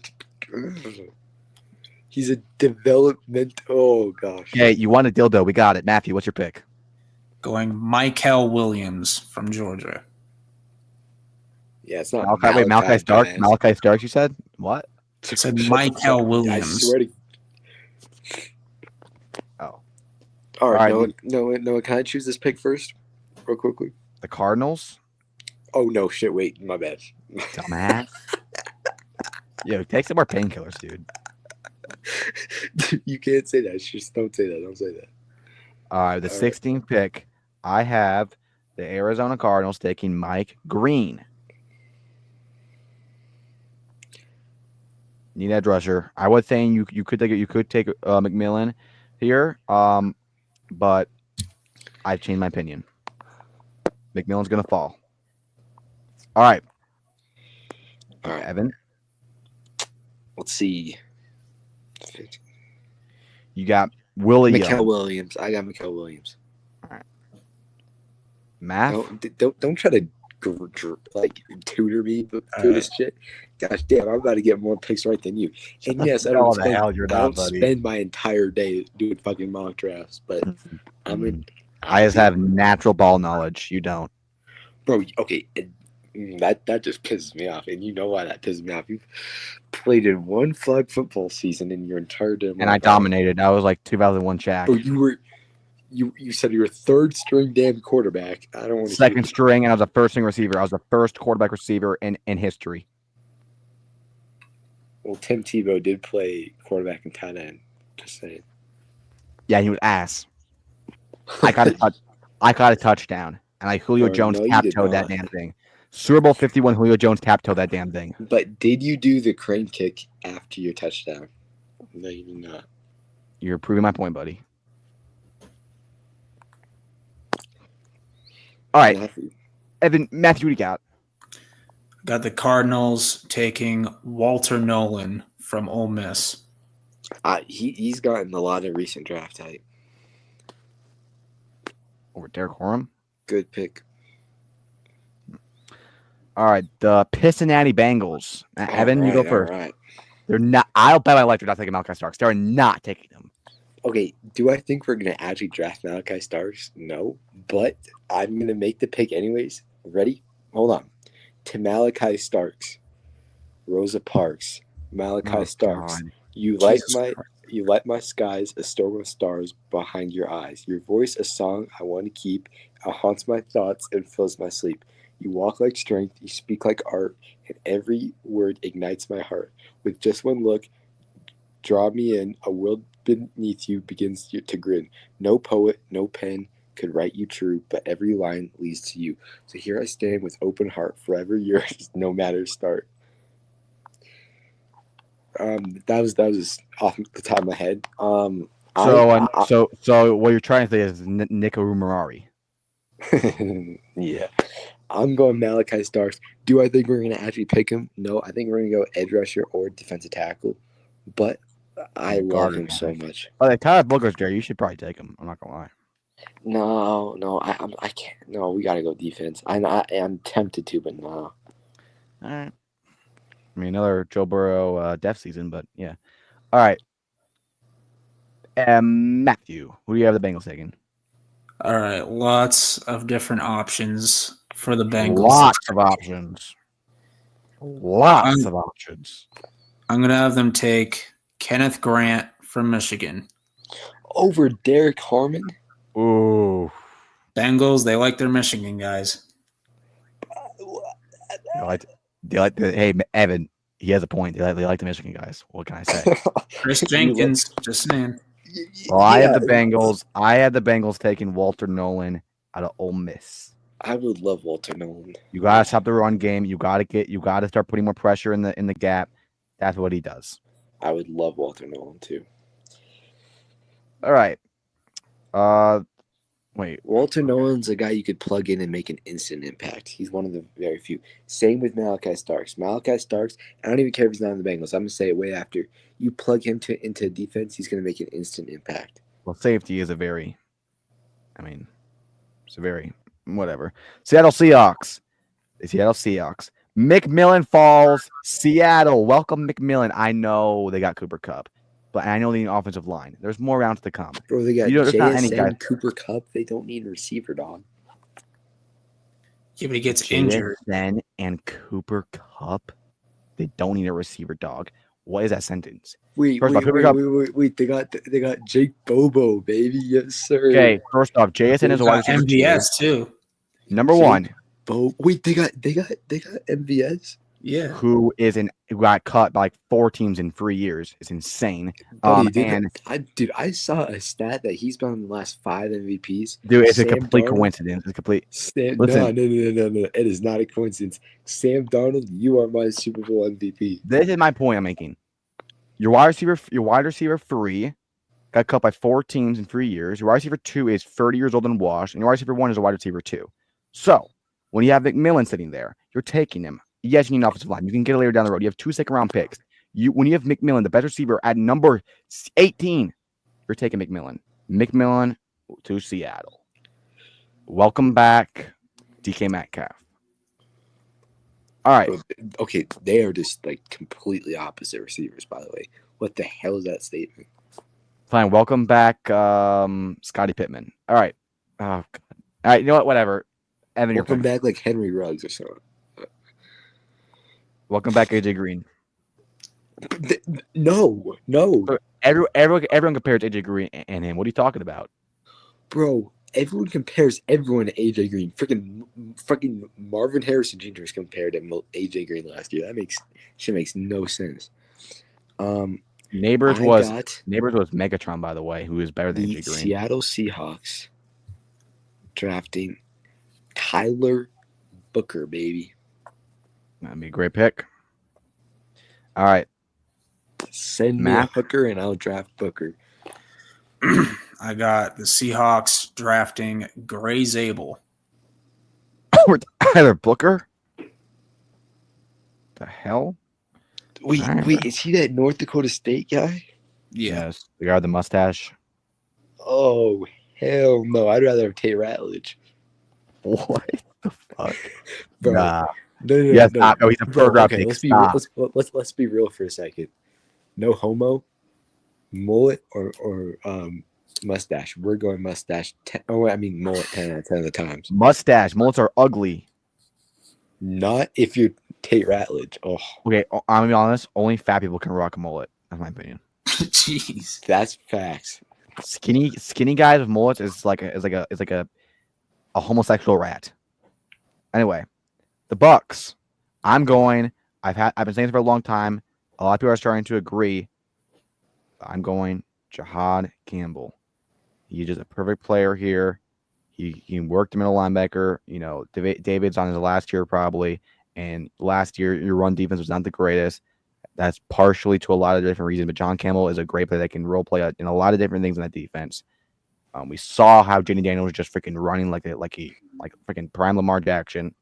He's a development. Oh gosh. Okay, you want a dildo. We got it. Matthew, what's your pick? Going Michael Williams from Georgia. Yeah, it's not Malachi Starks. Bass. Malachi Starks, you said? What? It said Michael I Williams. swear to. Oh. All right, All right, Noah, can I choose this pick first, real quickly? The Cardinals? Oh no, shit! Wait, my bad. Dumbass. Yo, take some more painkillers, dude. You can't say that. Just don't say that. Don't say that. The All right. 16th pick, I have the Arizona Cardinals taking Mike Green. Need edge rusher. I was saying you could take it. You could take McMillan here, but I've changed my opinion. McMillan's gonna fall. All right, Evan. Let's see. You got Williams. Mikael Williams. I got Mikael Williams. Math. Don't try to like tutor me through this shit. Gosh damn, I'm about to get more picks right than you. And yes, I don't spend my entire day doing fucking mock drafts, but I just have natural ball knowledge. You don't, bro. Okay, that just pisses me off, and you know why that pisses me off. You've played in one flag football season in your entire damn life. And I dominated. I was like 2001 Shaq. Bro, you said you're a third string damn quarterback. I don't want to second string, and I was a first string receiver. I was the first quarterback receiver in history. Well, Tim Tebow did play quarterback and tight end. Just saying. Yeah, he was ass. I caught a touchdown, and like Julio Jones tap-toed that damn thing. Super Bowl 51, Julio Jones tap-toed that damn thing. But did you do the crane kick after your touchdown? No, you did not. You're proving my point, buddy. All right, Matthew, what do you got? Got the Cardinals taking Walter Nolan from Ole Miss. He's gotten a lot of recent draft hype. Over Derek Horum? Good pick. All right, the Cincinnati Bengals. Evan, you go first. All right. They're not. I'll bet my life they're not taking Malachi Starks. They're not taking him. Okay, do I think we're going to actually draft Malachi Starks? No, but I'm going to make the pick anyways. Ready? Hold on. To Malachi Starks, Rosa Parks, Malachi Starks. God. You light my skies, a storm of stars behind your eyes. Your voice, a song I want to keep. It haunts my thoughts and fills my sleep. You walk like strength, you speak like art, and every word ignites my heart. With just one look, draw me in, a world beneath you begins to grin. No poet, no pen could write you true, but every line leads to you. So here I stand with open heart, forever yours, no matter start. That was off the top of my head. So what you're trying to say is Nico Rumorari. Yeah. I'm going Malachi Starks. Do I think we're going to actually pick him? No, I think we're going to go edge rusher or defensive tackle. But I love him so much. Oh, Tyler Booker's there. You should probably take him. I'm not going to lie. No, I can't. No, we got to go defense. I'm tempted to, but no. All right. I mean, another Joe Burrow death season, but yeah. All right. Matthew, who do you have the Bengals taking? All right, lots of different options for the Bengals. Lots of options. I'm going to have them take Kenneth Grant from Michigan. Over Derek Harmon? Ooh. Bengals, they like their Michigan guys. Hey, Evan, he has a point. They like the Michigan guys. What can I say? Chris Jenkins, just saying. Well, I have the Bengals. I had the Bengals taking Walter Nolan out of Ole Miss. I would love Walter Nolan. You gotta stop the run game. You gotta start putting more pressure in the gap. That's what he does. I would love Walter Nolan too. All right. Wait. Walter Nolan's a guy you could plug in and make an instant impact. He's one of the very few. Same with Malachi Starks. Malachi Starks, I don't even care if he's not in the Bengals. I'm going to say it way after. You plug him into defense, he's going to make an instant impact. Well, safety is whatever. Seattle Seahawks. the Seattle Seahawks. McMillan falls. Seattle. Welcome, McMillan. I know they got Cooper Kupp, but I know they need an offensive line. There's more rounds to come. Bro, they got There's not any guys. JSN, Cooper Kupp. They don't need a receiver, dog. Yeah, but he gets injured. JSN and Cooper Kupp. They don't need a receiver, dog. What is that sentence? Wait. They got Jake Bobo, baby. Yes, sir. Okay, first off, JSN is a wide receiver. MVS too. Number one. Wait, they got MVS. Yeah. Who got cut by like 4 teams in 3 years. It's insane. I saw a stat that he's been on the last 5 MVPs. Dude, it's a complete coincidence. It's complete. No. It is not a coincidence. Sam Darnold, you are my Super Bowl MVP. This is my point I'm making. Your wide receiver 3 got cut by 4 teams in 3 years. Your wide receiver 2 is 30 years old and washed, and your wide receiver 1 is a wide receiver 2. So when you have McMillan sitting there, you're taking him. Yes, you need an offensive line. You can get it later down the road. You have 2 second-round picks. When you have McMillan, the best receiver at number 18, you're taking McMillan. McMillan to Seattle. Welcome back, DK Metcalf. All right. Okay, they are just like completely opposite receivers, by the way. What the hell is that statement? Fine. Welcome back, Scotty Pittman. All right. Oh, God. All right. You know what? Whatever. Evan, Welcome back like Henry Ruggs or something. Welcome back, AJ Green. No. Everyone compares AJ Green and him. What are you talking about? Bro, everyone compares everyone to AJ Green. Freaking Marvin Harrison Jr. is compared to AJ Green last year. That makes no sense. Neighbors was Megatron, by the way, who is better than AJ Green. Seattle Seahawks drafting Tyler Booker, baby. That'd be a great pick. All right. Send me a hooker and I'll draft Booker. I got the Seahawks drafting Gray Zabel. Tyler Booker? The hell? Wait, is he that North Dakota State guy? Yes. The guy with the mustache. Oh, hell no. I'd rather have Tate Ratledge. What the fuck? Bro. Nah. No. He's a third-round pick. Let's be real for a second. No homo, mullet or mustache. We're going mustache. Mullet 10 out of 10 of the times. Mustache. Mullets are ugly. Not if you're Tate Ratledge. Oh. Okay, I'm gonna be honest. Only fat people can rock a mullet. That's my opinion. Jeez. That's facts. Skinny guys with mullets is like a homosexual rat. Anyway. The Bucks. I've been saying this for a long time. A lot of people are starting to agree. I'm going Jahad Campbell. He's just a perfect player here. He worked the middle linebacker. You know, David's on his last year probably, and last year your run defense was not the greatest. That's partially to a lot of different reasons, but John Campbell is a great player that can role play in a lot of different things in that defense. We saw how Jayden Daniels was just freaking running like freaking prime Lamar Jackson.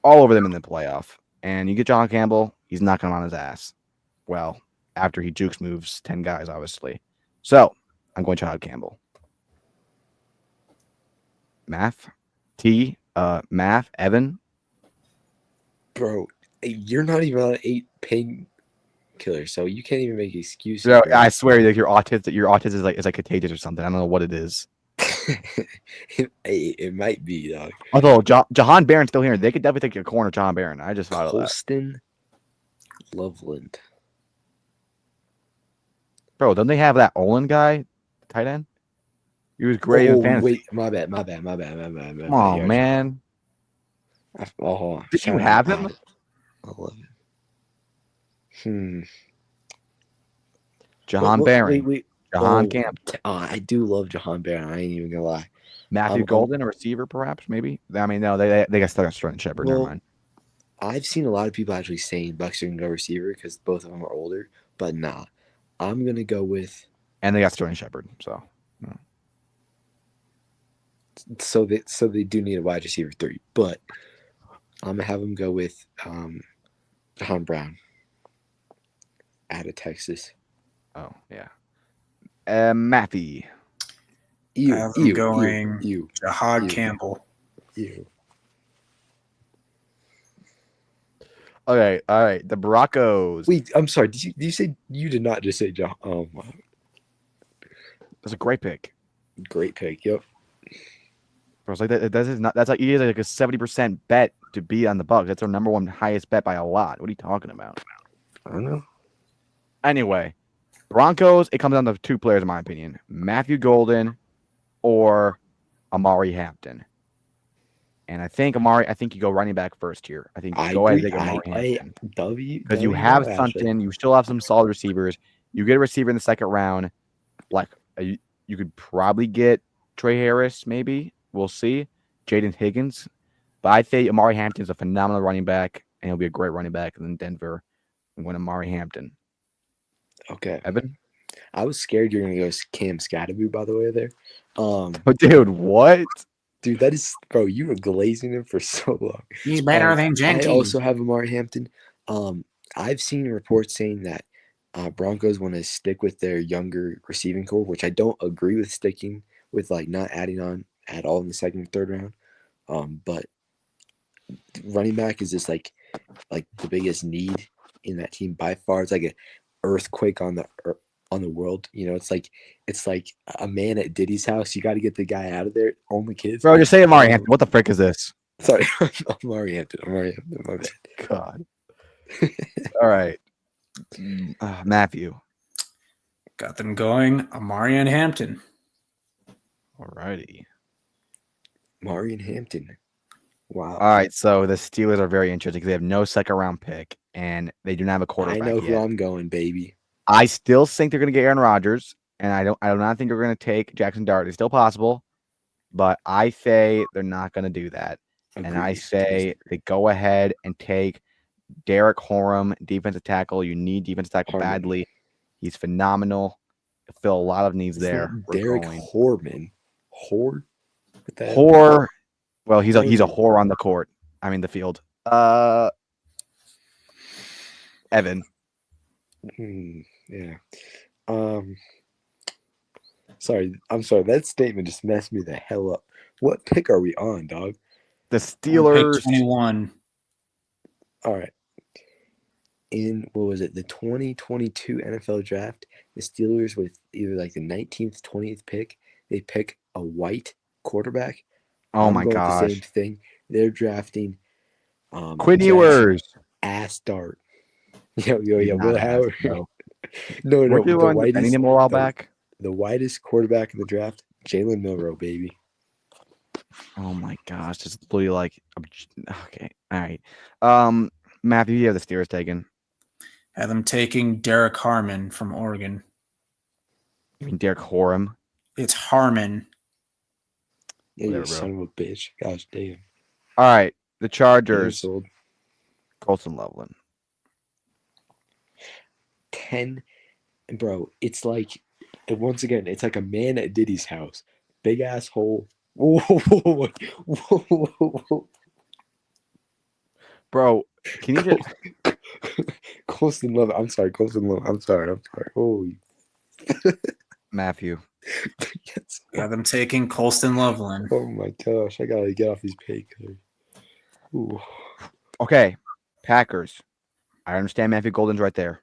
All over them in the playoff. And you get John Campbell, he's not going on his ass. Well, after he jukes moves 10 guys, obviously. So, I'm going Jahad Campbell. Evan? Bro, you're not even on 8 painkillers, so you can't even make excuses. No, I swear that your autism is like contagious or something. I don't know what it is. It might be, dog. Although Jahan Barron's still here, they could definitely take a corner of Jahan Barron. I just thought of that. Colston Loveland. Bro, don't they have that Olin guy, tight end? He was great in fantasy. Wait, my bad. Come on, man. Did you have him? 11. Jahan Barron. Wait. Jahan Camp. I do love Jahan Barron. I ain't even gonna lie. Matthew Golden, a receiver, perhaps, maybe. I mean, no, they got stuck on Sterling Shepard. Never mind. I've seen a lot of people actually saying Bucks are gonna go receiver because both of them are older, but nah. I'm gonna go with. And they got Sterling Shepard, so. No. So they do need a wide receiver 3, but I'm gonna have them go with Jahan Brown out of Texas. Oh yeah. Matthew. I'm going Jahad Campbell. Okay, all right. The Broncos. Wait, I'm sorry. Did you say you did not just say John? Oh, wow. That's a great pick. Great pick. Yep. Bro, it's like that. That's like you like a 70% bet to be on the Bucks. That's our number one highest bet by a lot. What are you talking about? I don't know. Anyway, Broncos. It comes down to two players, in my opinion: Matthew Golden or Amari Hampton. And I think you go running back first here. I think go ahead and take Amari Hampton. Because you have something. You still have some solid receivers. You get a receiver in the second round. Like you could probably get Trey Harris, maybe. We'll see. Jaden Higgins. But I think Amari Hampton is a phenomenal running back, and he'll be a great running back in Denver. And win Amari Hampton. Okay. Evan? I was scared you're going to go Cam Scatterby, by the way, there. Oh, dude, what? Dude, that is, bro, you were glazing him for so long. He's better than Jenkins. I also have Amari Hampton. I've seen reports saying that Broncos want to stick with their younger receiving core, which I don't agree with sticking with, like not adding on at all in the second and third round. But running back is just like the biggest need in that team by far. It's like an earthquake on the world. You know, it's like a man at Diddy's house. You got to get the guy out of there. Only kids. Bro, just say Amari Hampton. What the frick is this? Sorry, Amari Hampton. My bad. God. All right. Matthew. Got them going. Amari and Hampton. All righty. Amari and Hampton. Wow. All right, so the Steelers are very interesting because they have no second round pick and they do not have a quarterback. I know who yet. I'm going, baby. I still think they're going to get Aaron Rodgers, and I do not think they're going to take Jackson Dart. It's still possible, but I say they're not going to do that. And I say they go ahead and take Derek Horam, defensive tackle. You need defensive tackle badly. He's phenomenal. Fill a lot of needs there. Derek Horman. Whore? Whore. Well, he's a whore on the court. I mean the field. Evan. Yeah. Sorry. I'm sorry. That statement just messed me the hell up. What pick are we on, dog? The Steelers. Pick 21. All right. In, what was it, the 2022 NFL draft, the Steelers with either like the 19th, 20th pick, they pick a white quarterback. Oh my gosh. The same thing. They're drafting Quinn Ewers. Ass Dart. Yo, Will Not Howard. No. No. We're doing him a while back. The whitest quarterback in the draft, Jalen Milroe, baby. Oh my gosh. Just literally like okay. All right. Matthew, you have the Steelers taken. Have them taking Derek Harmon from Oregon. You mean Derek Horam? It's Harmon. Yeah, you Whatever, son of a bitch. Gosh damn. All right. The Chargers. Sold. Colson Loveland. 10. Bro, it's like, once again, it's like a man at Diddy's house. Big asshole. Whoa. Bro, can you just Colson Love. I'm sorry, Colson Love. I'm sorry. Holy. Matthew. Yes. Got them taking Colston Loveland. Oh my gosh, I gotta get off these pay cards. Okay, Packers. I understand Matthew Golden's right there.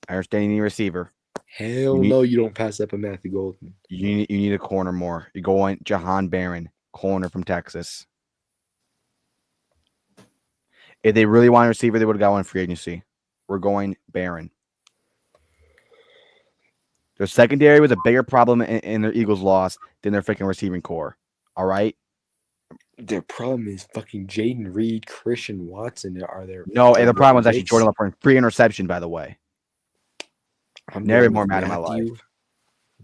I understand you need a receiver. Hell no, you don't pass up a Matthew Golden. You need a corner more. You're going Jahan Barron, corner from Texas. If they really want a receiver, they would have got one in free agency. We're going Barron. Their secondary was a bigger problem in their Eagles' loss than their freaking receiving core. All right? Their problem is fucking Jaden Reed, Christian Watson. Are there? No, and the problem was actually Jordan Love free interception, by the way. I'm never been more mad in my life.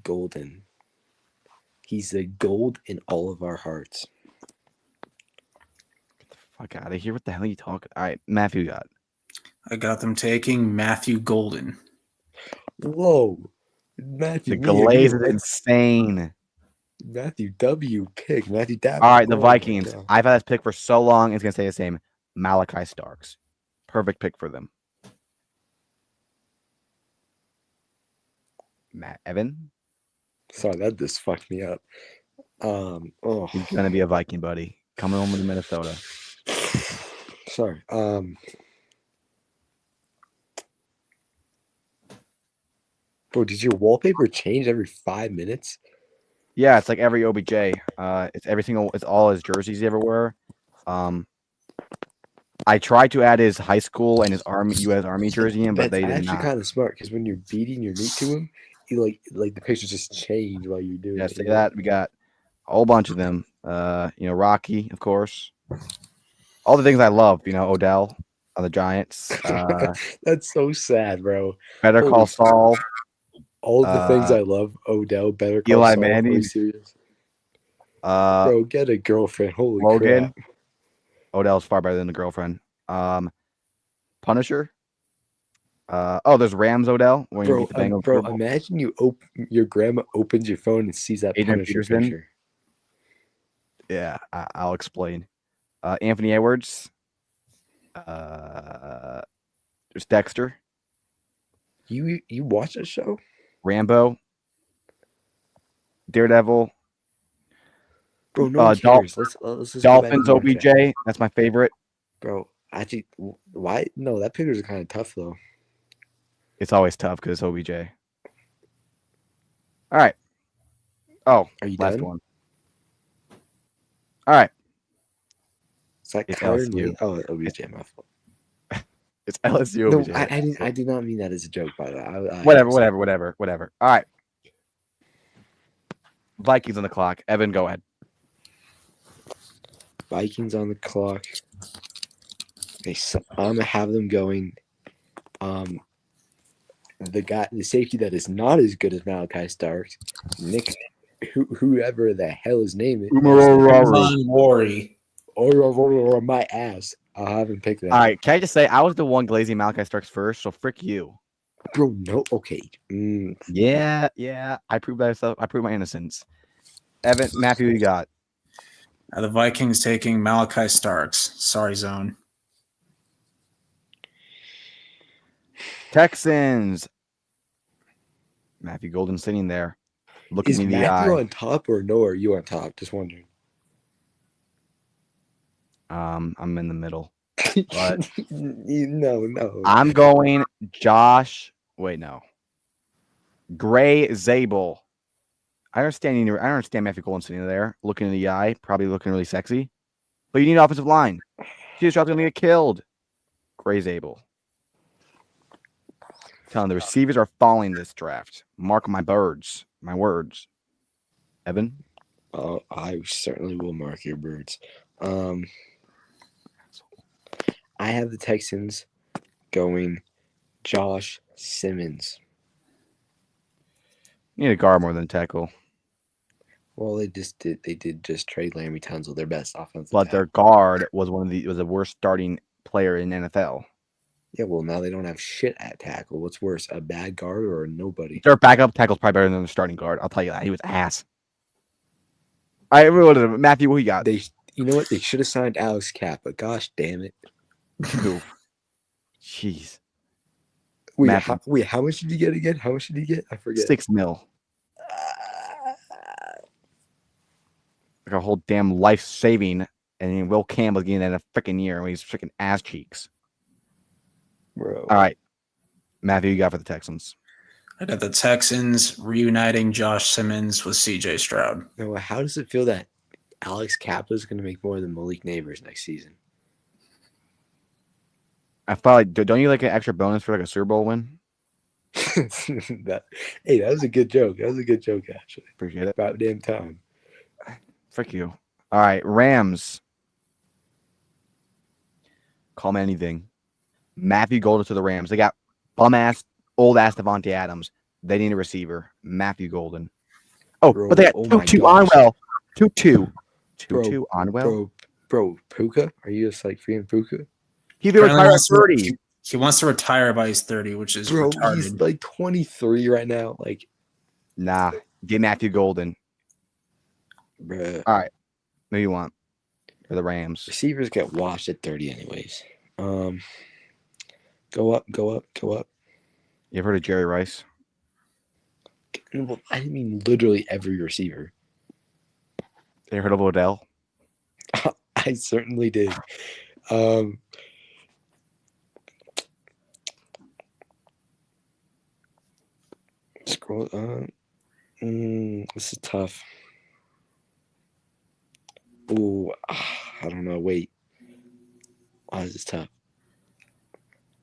Golden. He's the gold in all of our hearts. Get the fuck out of here. What the hell are you talking? All right, Matthew got. I got them taking Matthew Golden. Whoa. Matthew. The glaze is insane. Matthew W. pick. Matthew W. All right, the Vikings. I've had this pick for so long, it's going to stay the same. Malachi Starks. Perfect pick for them. Matt Evan. Sorry, that just fucked me up. He's going to be a Viking, buddy. Coming home with Minnesota. Sorry. Bro, does your wallpaper change every 5 minutes? Yeah, it's like every OBJ. It's every single. It's all his jerseys he ever wore. I tried to add his high school and his U.S. Army jersey in, but That's they did actually not. kind of smart because when you're beating your meat to him, you like the pictures just change while you're doing Yeah, it. say that. We got a whole bunch of them. Rocky, of course. All the things I love. Odell on the Giants. That's so sad, bro. Better Holy Call Saul. All the things I love. Odell, Better Call Eli Saul. Are Manning. you serious? Bro, Bro, get a girlfriend. Holy Logan. crap. Odell's far better than the girlfriend. Punisher. There's Rams Odell when you beat the Bengals. Bro, imagine your grandma opens your phone and sees that Adrian Punisher Peterson. picture. Yeah, I'll explain. Anthony Edwards. There's Dexter. You watch that show? Rambo. Daredevil. Bro, no one cares. Let's just Dolphins go back to OBJ. That's my favorite. Bro, actually, why? No, that pictures are kind of tough though. It's always tough because it's OBJ. All right. Oh, Are you last done? one. All right. It's like It's Kyron LSU. Lee. Oh, OBJ, my fault. It's LSU No, OBJ. I did not mean that as a joke, by the way. Whatever. All right. Vikings on the clock. Evan, go ahead. Vikings on the clock. Okay, so I'm gonna have them going. The safety that is not as good as Malachi Starks, Nick, whoever the hell his name is, Worry. or my ass. I'll have him pick that. All right. Can I just say I was the one glazing Malachi Starks first, so frick you. Bro, no, okay. Yeah. I proved myself. I proved my innocence. Evan, Matthew, you got. The Vikings taking Malachi Starks. Sorry, zone. Texans. Matthew Golden sitting there, looking Is in the Matthew eye. on top or no? Or are you on top? Just wondering. I'm in the middle. But no. I'm going Josh. Wait, no. Gray Zabel. I understand Matthew Golden sitting there, looking in the eye, probably looking really sexy. But you need an offensive line. CJ Stroud's gonna get killed. Gray Zabel. Telling the receivers are falling this draft. Mark my words. Evan? Oh, I certainly will mark your birds. I have the Texans going Josh Simmons. You need a guard more than a tackle. Well, they did just trade Laramie Tunsil, their best offensive But tackle. their guard was was the worst starting player in NFL. Yeah, well, now they don't have shit at tackle. What's worse, a bad guard or a nobody? Their backup tackle's probably better than the starting guard. I'll tell you that. He was ass. All right, Matthew, what you got? You know what? They should have signed Alex Kappa. Gosh damn it. Jeez. Wait, how much did you get again? How much did you get? I forget. $6 million. Like a whole damn life saving, and then Will Campbell getting that in a freaking year when he's freaking ass cheeks. Bro. All right. Matthew, you got for the Texans. I got the Texans reuniting Josh Simmons with CJ Stroud. No, how does it feel that Alex Kappa is going to make more than Malik Neighbors next season? I felt like, don't you like an extra bonus for like a Super Bowl win? that was a good joke. That was a good joke, actually. Appreciate it. About damn time. Frick you. All right, Rams. Call me anything. Matthew Golden to the Rams. They got bum-ass, old-ass Devontae Adams. They need a receiver. Matthew Golden. Oh, Bro, but they got oh my 2-2 gosh. Onwell. 2-2. 2-2 Onwell. Bro, Puka? Are you just like freeing Puka? He's going to retire at 30. He wants to retire by his 30, which is Bro, retarded. he's like 23 right now. Like, Nah, get Matthew Golden. bruh. All right. Who do you want for the Rams? Receivers get washed at 30 anyways. Go up. You ever heard of Jerry Rice? Well, I mean literally every receiver. You ever heard of Odell? I certainly did. This is tough. Ooh, I don't know. Wait. Oh, this is tough.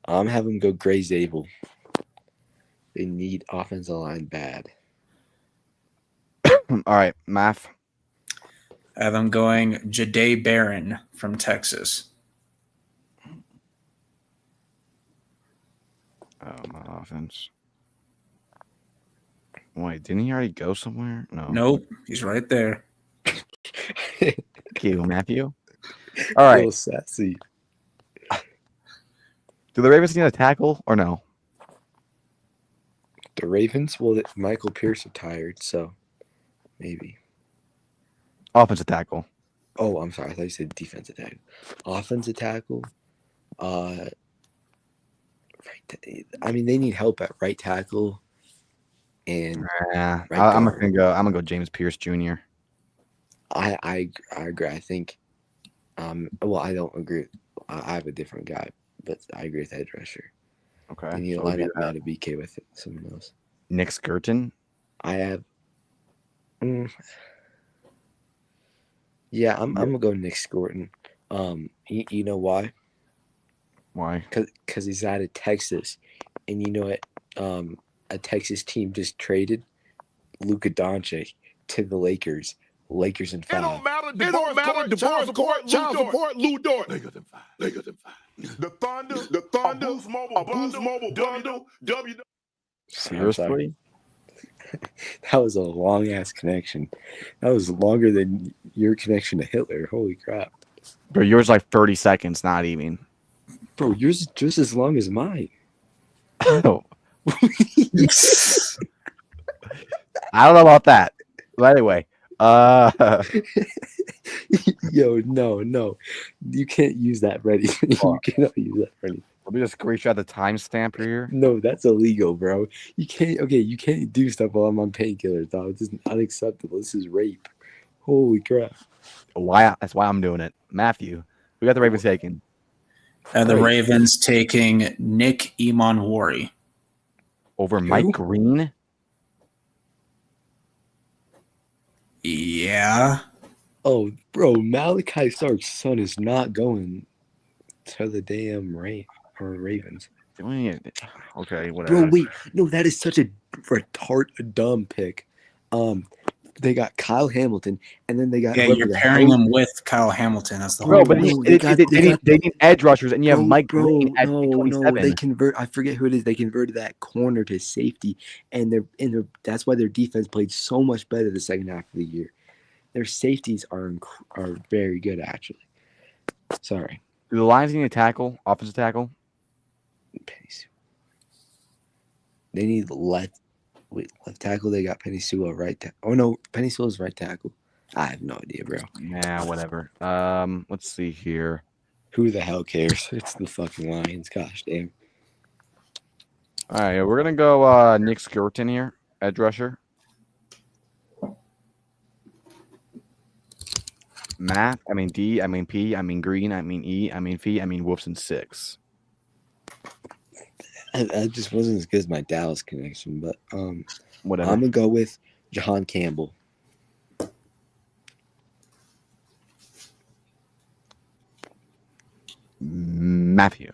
I'm having them go Gray Zabel. They need offensive line bad. All right, math. I have them going Jahdae Barron from Texas. Oh, my offense. Wait, didn't he already go somewhere? No. Nope, he's right there. Okay, Matthew. All right. Little sassy. Do the Ravens need a tackle or no? The Ravens? Well, Michael Pierce retired, so maybe. Offensive tackle. Oh, I'm sorry. I thought you said defensive tackle. Offensive tackle. Right. I mean, they need help at right tackle. And Yeah, right I'm guard. gonna go James Pierce Jr. I agree. I think. Well, I don't agree. I have a different guy, but I agree with edge rusher. Okay. They need to so line we'll up do that. Matt BK with it. Someone else. Nick Skirton. I have. Yeah, I'm gonna go Nick Skirton. You know why? Why? Because he's out of Texas, and you know what? A Texas team just traded Luka Doncic to the Lakers. Lakers in It 5. don't matter. Divorce court, child support, Lou Dort. Lakers in 5. The Thunder, a Boost Mobile bundle, W. Seriously? That was a long ass connection. That was longer than your connection to Hitler. Holy crap, Bro, yours like 30 seconds, not even. bro! Yours is just as long as mine. Oh. I don't know about that. But anyway, Yo, no, you can't use that, Ready? You cannot use that, Ready. let me just screenshot the timestamp here. No, that's illegal, bro. You can't. Okay, you can't do stuff while I'm on painkillers, dog. This is unacceptable. This is rape. Holy crap! That's why I'm doing it. Matthew, we got the Ravens taken. And the Right. Ravens taking Nick Emanwari. Over Mike Who? Green. Yeah. Oh, bro, Malachi Stark's son is not going to the damn Ravens. Okay, whatever. Bro, wait, no, that is such a dumb pick. They got Kyle Hamilton, and then they got Yeah, whoever you're the pairing hell- him with Kyle Hamilton. That's the Bro, whole but Bro, point. they need edge rushers, and you have Mike Green at no, 27. they convert. I forget who it is. They converted that corner to safety, and that's why their defense played so much better the second half of the year. Their safeties are very good, actually. Sorry, Do the Lions need a tackle, offensive tackle? Penny Sewell. They need left tackle. They got Penny Sewell right tackle. Oh no, Penny Sewell's right tackle. I have no idea, bro. Yeah, whatever. Let's see here. Who the hell cares? It's the fucking Lions. Gosh damn. All right, we're gonna go Nick Skirton here, edge rusher. Math, I mean D, I mean P, I mean Green, I mean E, I mean Fee, I mean Wolfson 6. I just wasn't as good as my Dallas connection, but Whatever. I'm gonna go with Jahan Campbell. Matthew.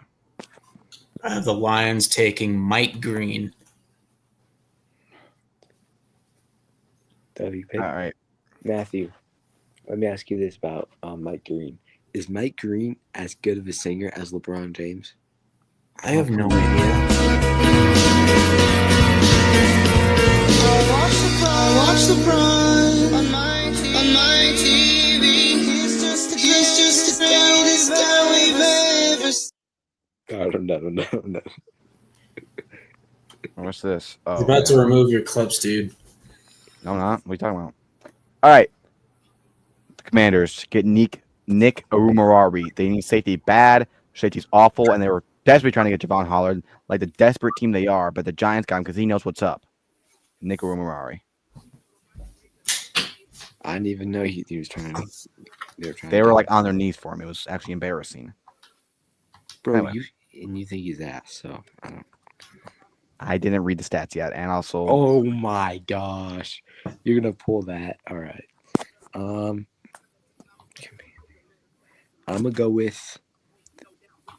I have the Lions taking Mike Green. That'd be pick. All right. Matthew, let me ask you this about Mike Green. Is Mike Green as good of a singer as LeBron James? I have no idea. I watch LeBron on my TV. He's just the greatest guy we've ever seen. I don't know. What's this? He's Oh, about to remove your clips, dude. no, I'm not. What are you talking about? All right. The Commanders get Nick Arumarari. They need safety bad. Safety's awful, and they were desperately trying to get Javon Hollard, like the desperate team they are. But the Giants got him because he knows what's up. Nick Arumarari. I didn't even know he was trying to. They were like on their knees for him. It was actually embarrassing. bro. anyway. You think he's ass? So I don't. I didn't read the stats yet, and also Oh my gosh, you're gonna pull that. All right. I'm gonna go with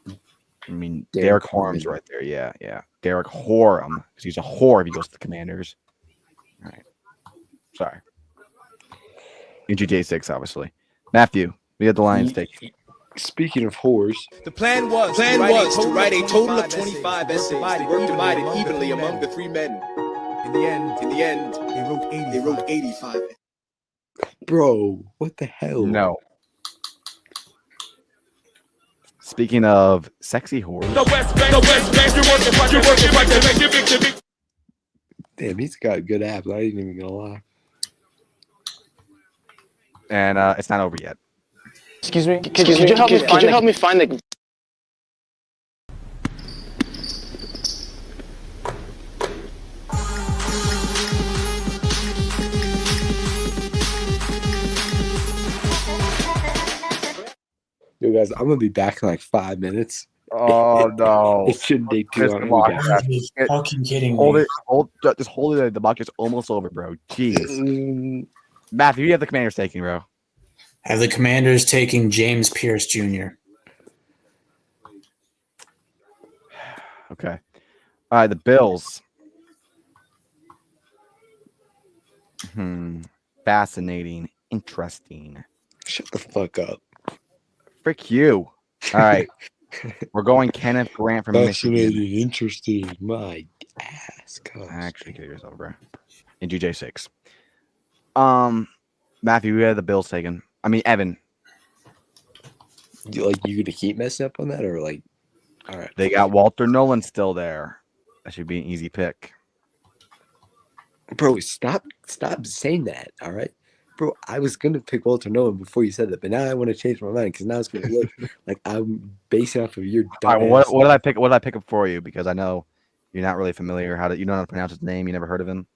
I mean Derek Derek Horum's Horman. right there. Yeah. Derek Horum, because he's a whore if he goes to the Commanders. All right. Sorry. NGJ6, obviously. Matthew, we had the Lions take. Speaking of whores, The plan was to write a total of 25 essays. They were divided evenly among the 3 men. In the end, they wrote 85. bro, what the hell? No. Speaking of sexy whores, Damn, he's got good abs. I ain't even gonna lie. and it's not over yet. Excuse me. Could you help me find the? Yo, guys, I'm gonna be back in like 5 minutes. Oh no! It shouldn't take too Just long. come on. to be back. Are you fucking kidding Hold me? it. Just hold it. The mock is almost over, bro. Jeez, Mm, Matthew, you have the Commanders taking, bro. Have the Commanders taking James Pierce Jr. Okay. All right, the Bills. Fascinating, interesting. Shut the fuck up. Frick you. All right, we're going Kenneth Grant from Michigan. Fascinating, interesting. My ass. Gosh. Actually, kill yourself, bro. In GJ6. Matthew, you had the Bills taken. I mean, Evan. You gonna keep messing up on that, or like? All right. They got Walter Nolan still there. That should be an easy pick. Bro, stop saying that. All right, bro. I was gonna pick Walter Nolan before you said that, but now I want to change my mind because now it's gonna look like I'm basing off of your. All right, well, dumbass- what did I pick? What did I pick up for you? Because I know you're not really familiar. You don't know how to pronounce his name. You never heard of him.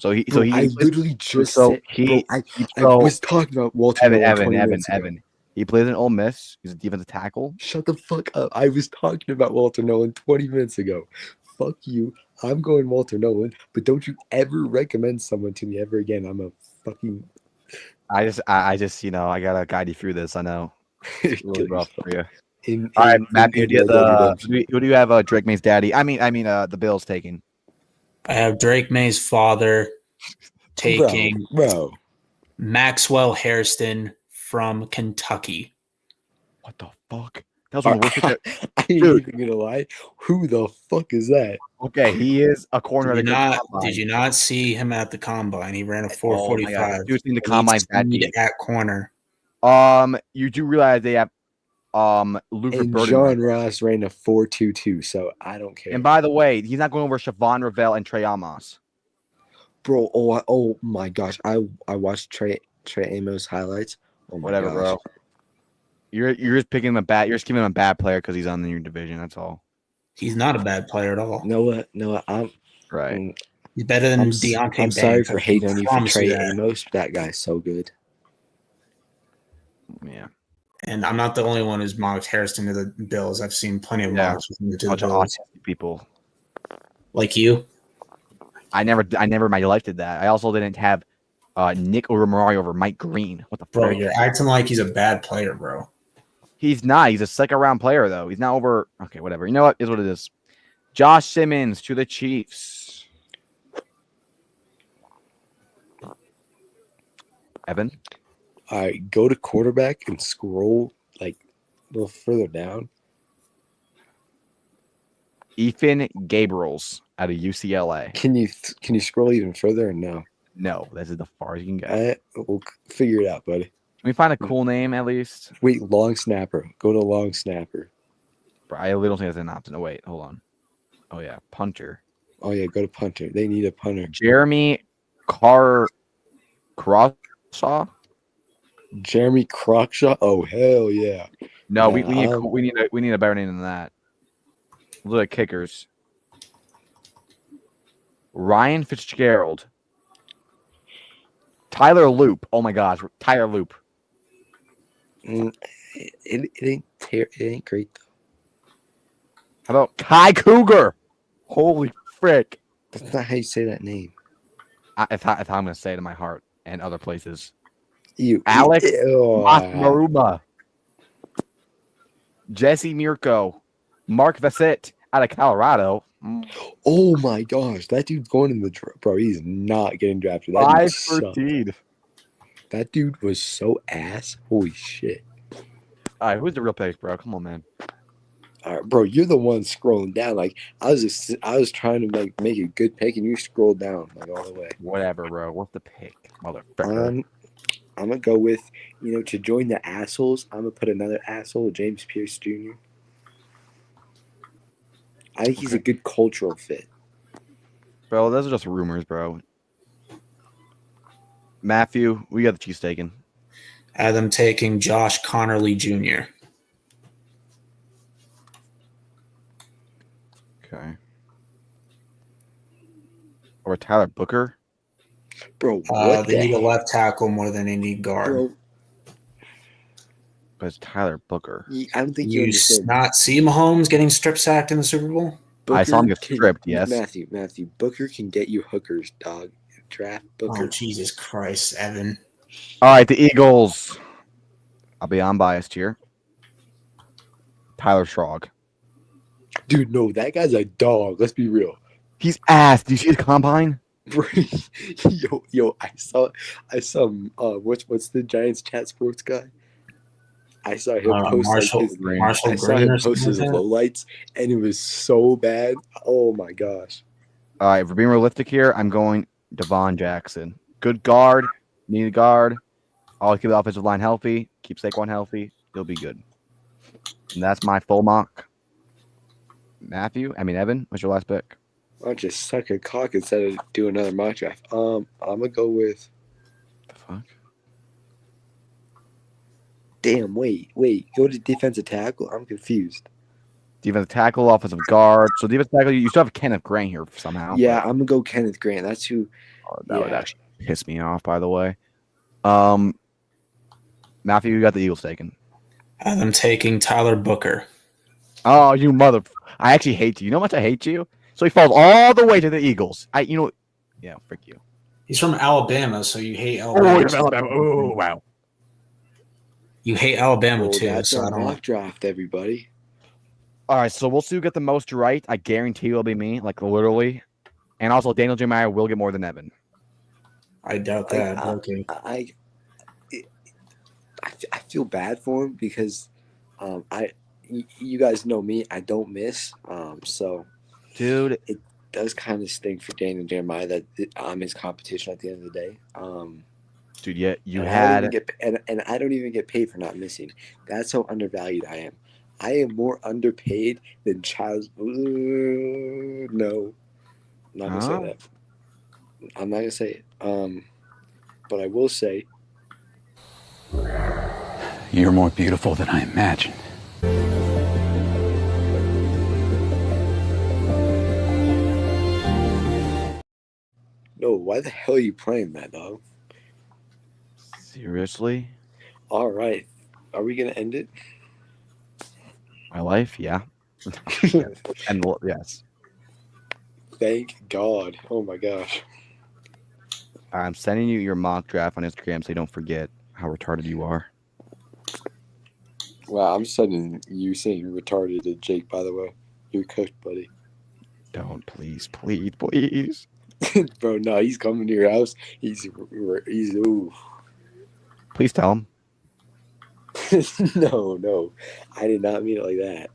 Bro, I literally just said, bro, I was talking about Walter Nolan 20 minutes ago. Evan. He plays in Ole Miss. He's a defensive tackle. Shut the fuck up. I was talking about Walter Nolan 20 minutes ago. Fuck you. I'm going Walter Nolan, but don't you ever recommend someone to me ever again. I'm a fucking. I just, I gotta guide you through this. I know. It's really rough for you. All right, Matthew, who do you have? Drake May's daddy. I mean, the Bills taking. I have Drake May's father taking Bro. Maxwell Hairston from Kentucky. What the fuck? That was one of the worst picks. I ain't Dude. even gonna lie. Who the fuck is that? Okay, he is a corner. Did you not see him at the combine? He ran a 4.45. Dude, in the combine at corner. You do realize they have Luther And Burden. John Ross ran a 4.22, so I don't care. And by the way, he's not going over Siobhan Ravel and Trey Amos. Bro, oh my gosh. I watched Trey Amos highlights. Oh my Whatever, gosh. bro. You're just picking him a bad. You're just giving him a bad player because he's on your division. That's all. He's not a bad player at all. Noah, I'm Right. He's better than I'm Deontay I'm sorry Banks. for hating on you for Promise Trey that. Amos. That guy's so good. Yeah. And I'm not the only one who's mocked Hairston to the Bills. I've seen plenty of Yeah. mocks with him to the Bunch of Bills. autistic people. Like you. I never in my life did that. I also didn't have Nick Oromarari over Mike Green. What the Bro, frick? you're acting like he's a bad player, bro. He's not. He's a second round player though. He's not over. Okay, whatever. You know what? Is what it is. Josh Simmons to the Chiefs. Evan. All right, go to quarterback and scroll like a little further down. Ethan Gabriels out of UCLA. Can you scroll even further or no? No, this is the far as you can get. We'll figure it out, buddy. Can we find a cool name at least? Wait, long snapper. Go to long snapper. Bro, I really don't think that's an option. Oh, wait, hold on. Oh, yeah, punter. Oh yeah, go to punter. They need a punter. Jeremy Crawshaw? Jeremy Crockshaw. Oh hell yeah. No, Yeah, we need a better name than that. Look at kickers. Ryan Fitzgerald. Tyler Loop. Oh my gosh, Tyler Loop. It ain't great though. How about Kai Cougar? Holy frick? That's not how you say that name. It's how I'm going to say it in my heart and other places. You, Alex ew. Maruma, Jesse Mirko, Mark Vassett out of Colorado. Oh my gosh, that dude's going in the bro. He's not getting drafted. That dude sucked. 513. That dude was so ass. Holy shit. All right, who's the real pick, bro? Come on, man. All right, bro, you're the one scrolling down. Like I was trying to make a good pick, and you scrolled down like all the way. Whatever, bro. What's the pick, motherfucker? I'm gonna go with to join the assholes. I'm gonna put another asshole, James Pierce Jr. I think he's a good cultural fit. Bro, those are just rumors, bro. Matthew, we got the Chiefs taken. Had them taking Josh Connerly Jr. Okay. Or Tyler Booker. Bro, what they need a left tackle more than they need guard. Bro, but it's Tyler Booker. I don't think you You understand. not see Mahomes getting strip sacked in the Super Bowl? I saw him get stripped, yes. Matthew, Booker can get you hookers, dog. Draft Booker. Oh, Jesus Christ, Evan. All right, the Eagles. I'll be unbiased here. Tyler Schrog. Dude, no, that guy's a dog. Let's be real. He's ass. Do you see his combine? yo, I saw what's the Giants chat sports guy? I saw him post Marshall his Green lowlights, and it was so bad. Oh my gosh. All right, if we're being realistic here, I'm going Devon Jackson. Good guard. Need a guard. Always keep the offensive line healthy. Keep Saquon healthy. He'll be good. And that's my full mock. Evan, what's your last pick? Why don't you suck a cock instead of do another mock draft? I'm gonna go with. The fuck? Damn, wait. Go to defensive tackle. I'm confused. Defensive tackle, offensive guard. So defensive tackle, you still have Kenneth Grant here somehow. Yeah, I'm gonna go Kenneth Grant. That's who. That would actually piss me off, by the way. Matthew, you got the Eagles taken. Had them taking Tyler Booker. Oh, you mother! I actually hate you. You know how much I hate you? So he falls all the way to the Eagles. Yeah, frick you. He's from Alabama, so you hate Alabama. Oh, wow. You hate Alabama too. That's So our I don't mock draft, everybody. All right, so we'll see who get the most right. I guarantee it'll be me, like literally. And also, Daniel Jeremiah will get more than Evan. I doubt that. Okay. I feel bad for him because you guys know me. I don't miss. So, dude, it does kind of stink for Daniel Jeremiah that I'm his competition at the end of the day. Dude, yeah, you and had I don't even get paid for not missing. That's how undervalued I am. I am more underpaid than Childs. No, I'm not gonna say that. I'm not gonna say it. But I will say. You're more beautiful than I imagined. No, why the hell are you playing that, dog? Seriously? All right. Are we going to end it? My life? Yeah. And yes. Thank God. Oh, my gosh. I'm sending you your mock draft on Instagram so you don't forget how retarded you are. Wow, I'm sending you saying retarded to Jake, by the way. You're cooked, buddy. Don't, please. Bro, no, he's coming to your house. He's ooh. Please tell him. No. I did not mean it like that.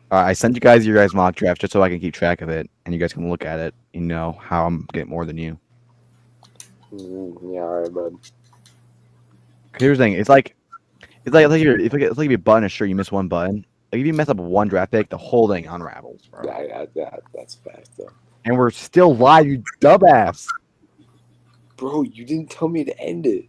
I sent you guys your guys' mock draft just so I can keep track of it, and you guys can look at it and know how I'm getting more than you. Yeah, all right, bud. Here's the thing: it's like if you button a shirt, you miss one button. Like if you mess up one draft pick, the whole thing unravels, bro. Yeah, that's a fact, though. And we're still live, you dumbass. Bro, you didn't tell me to end it.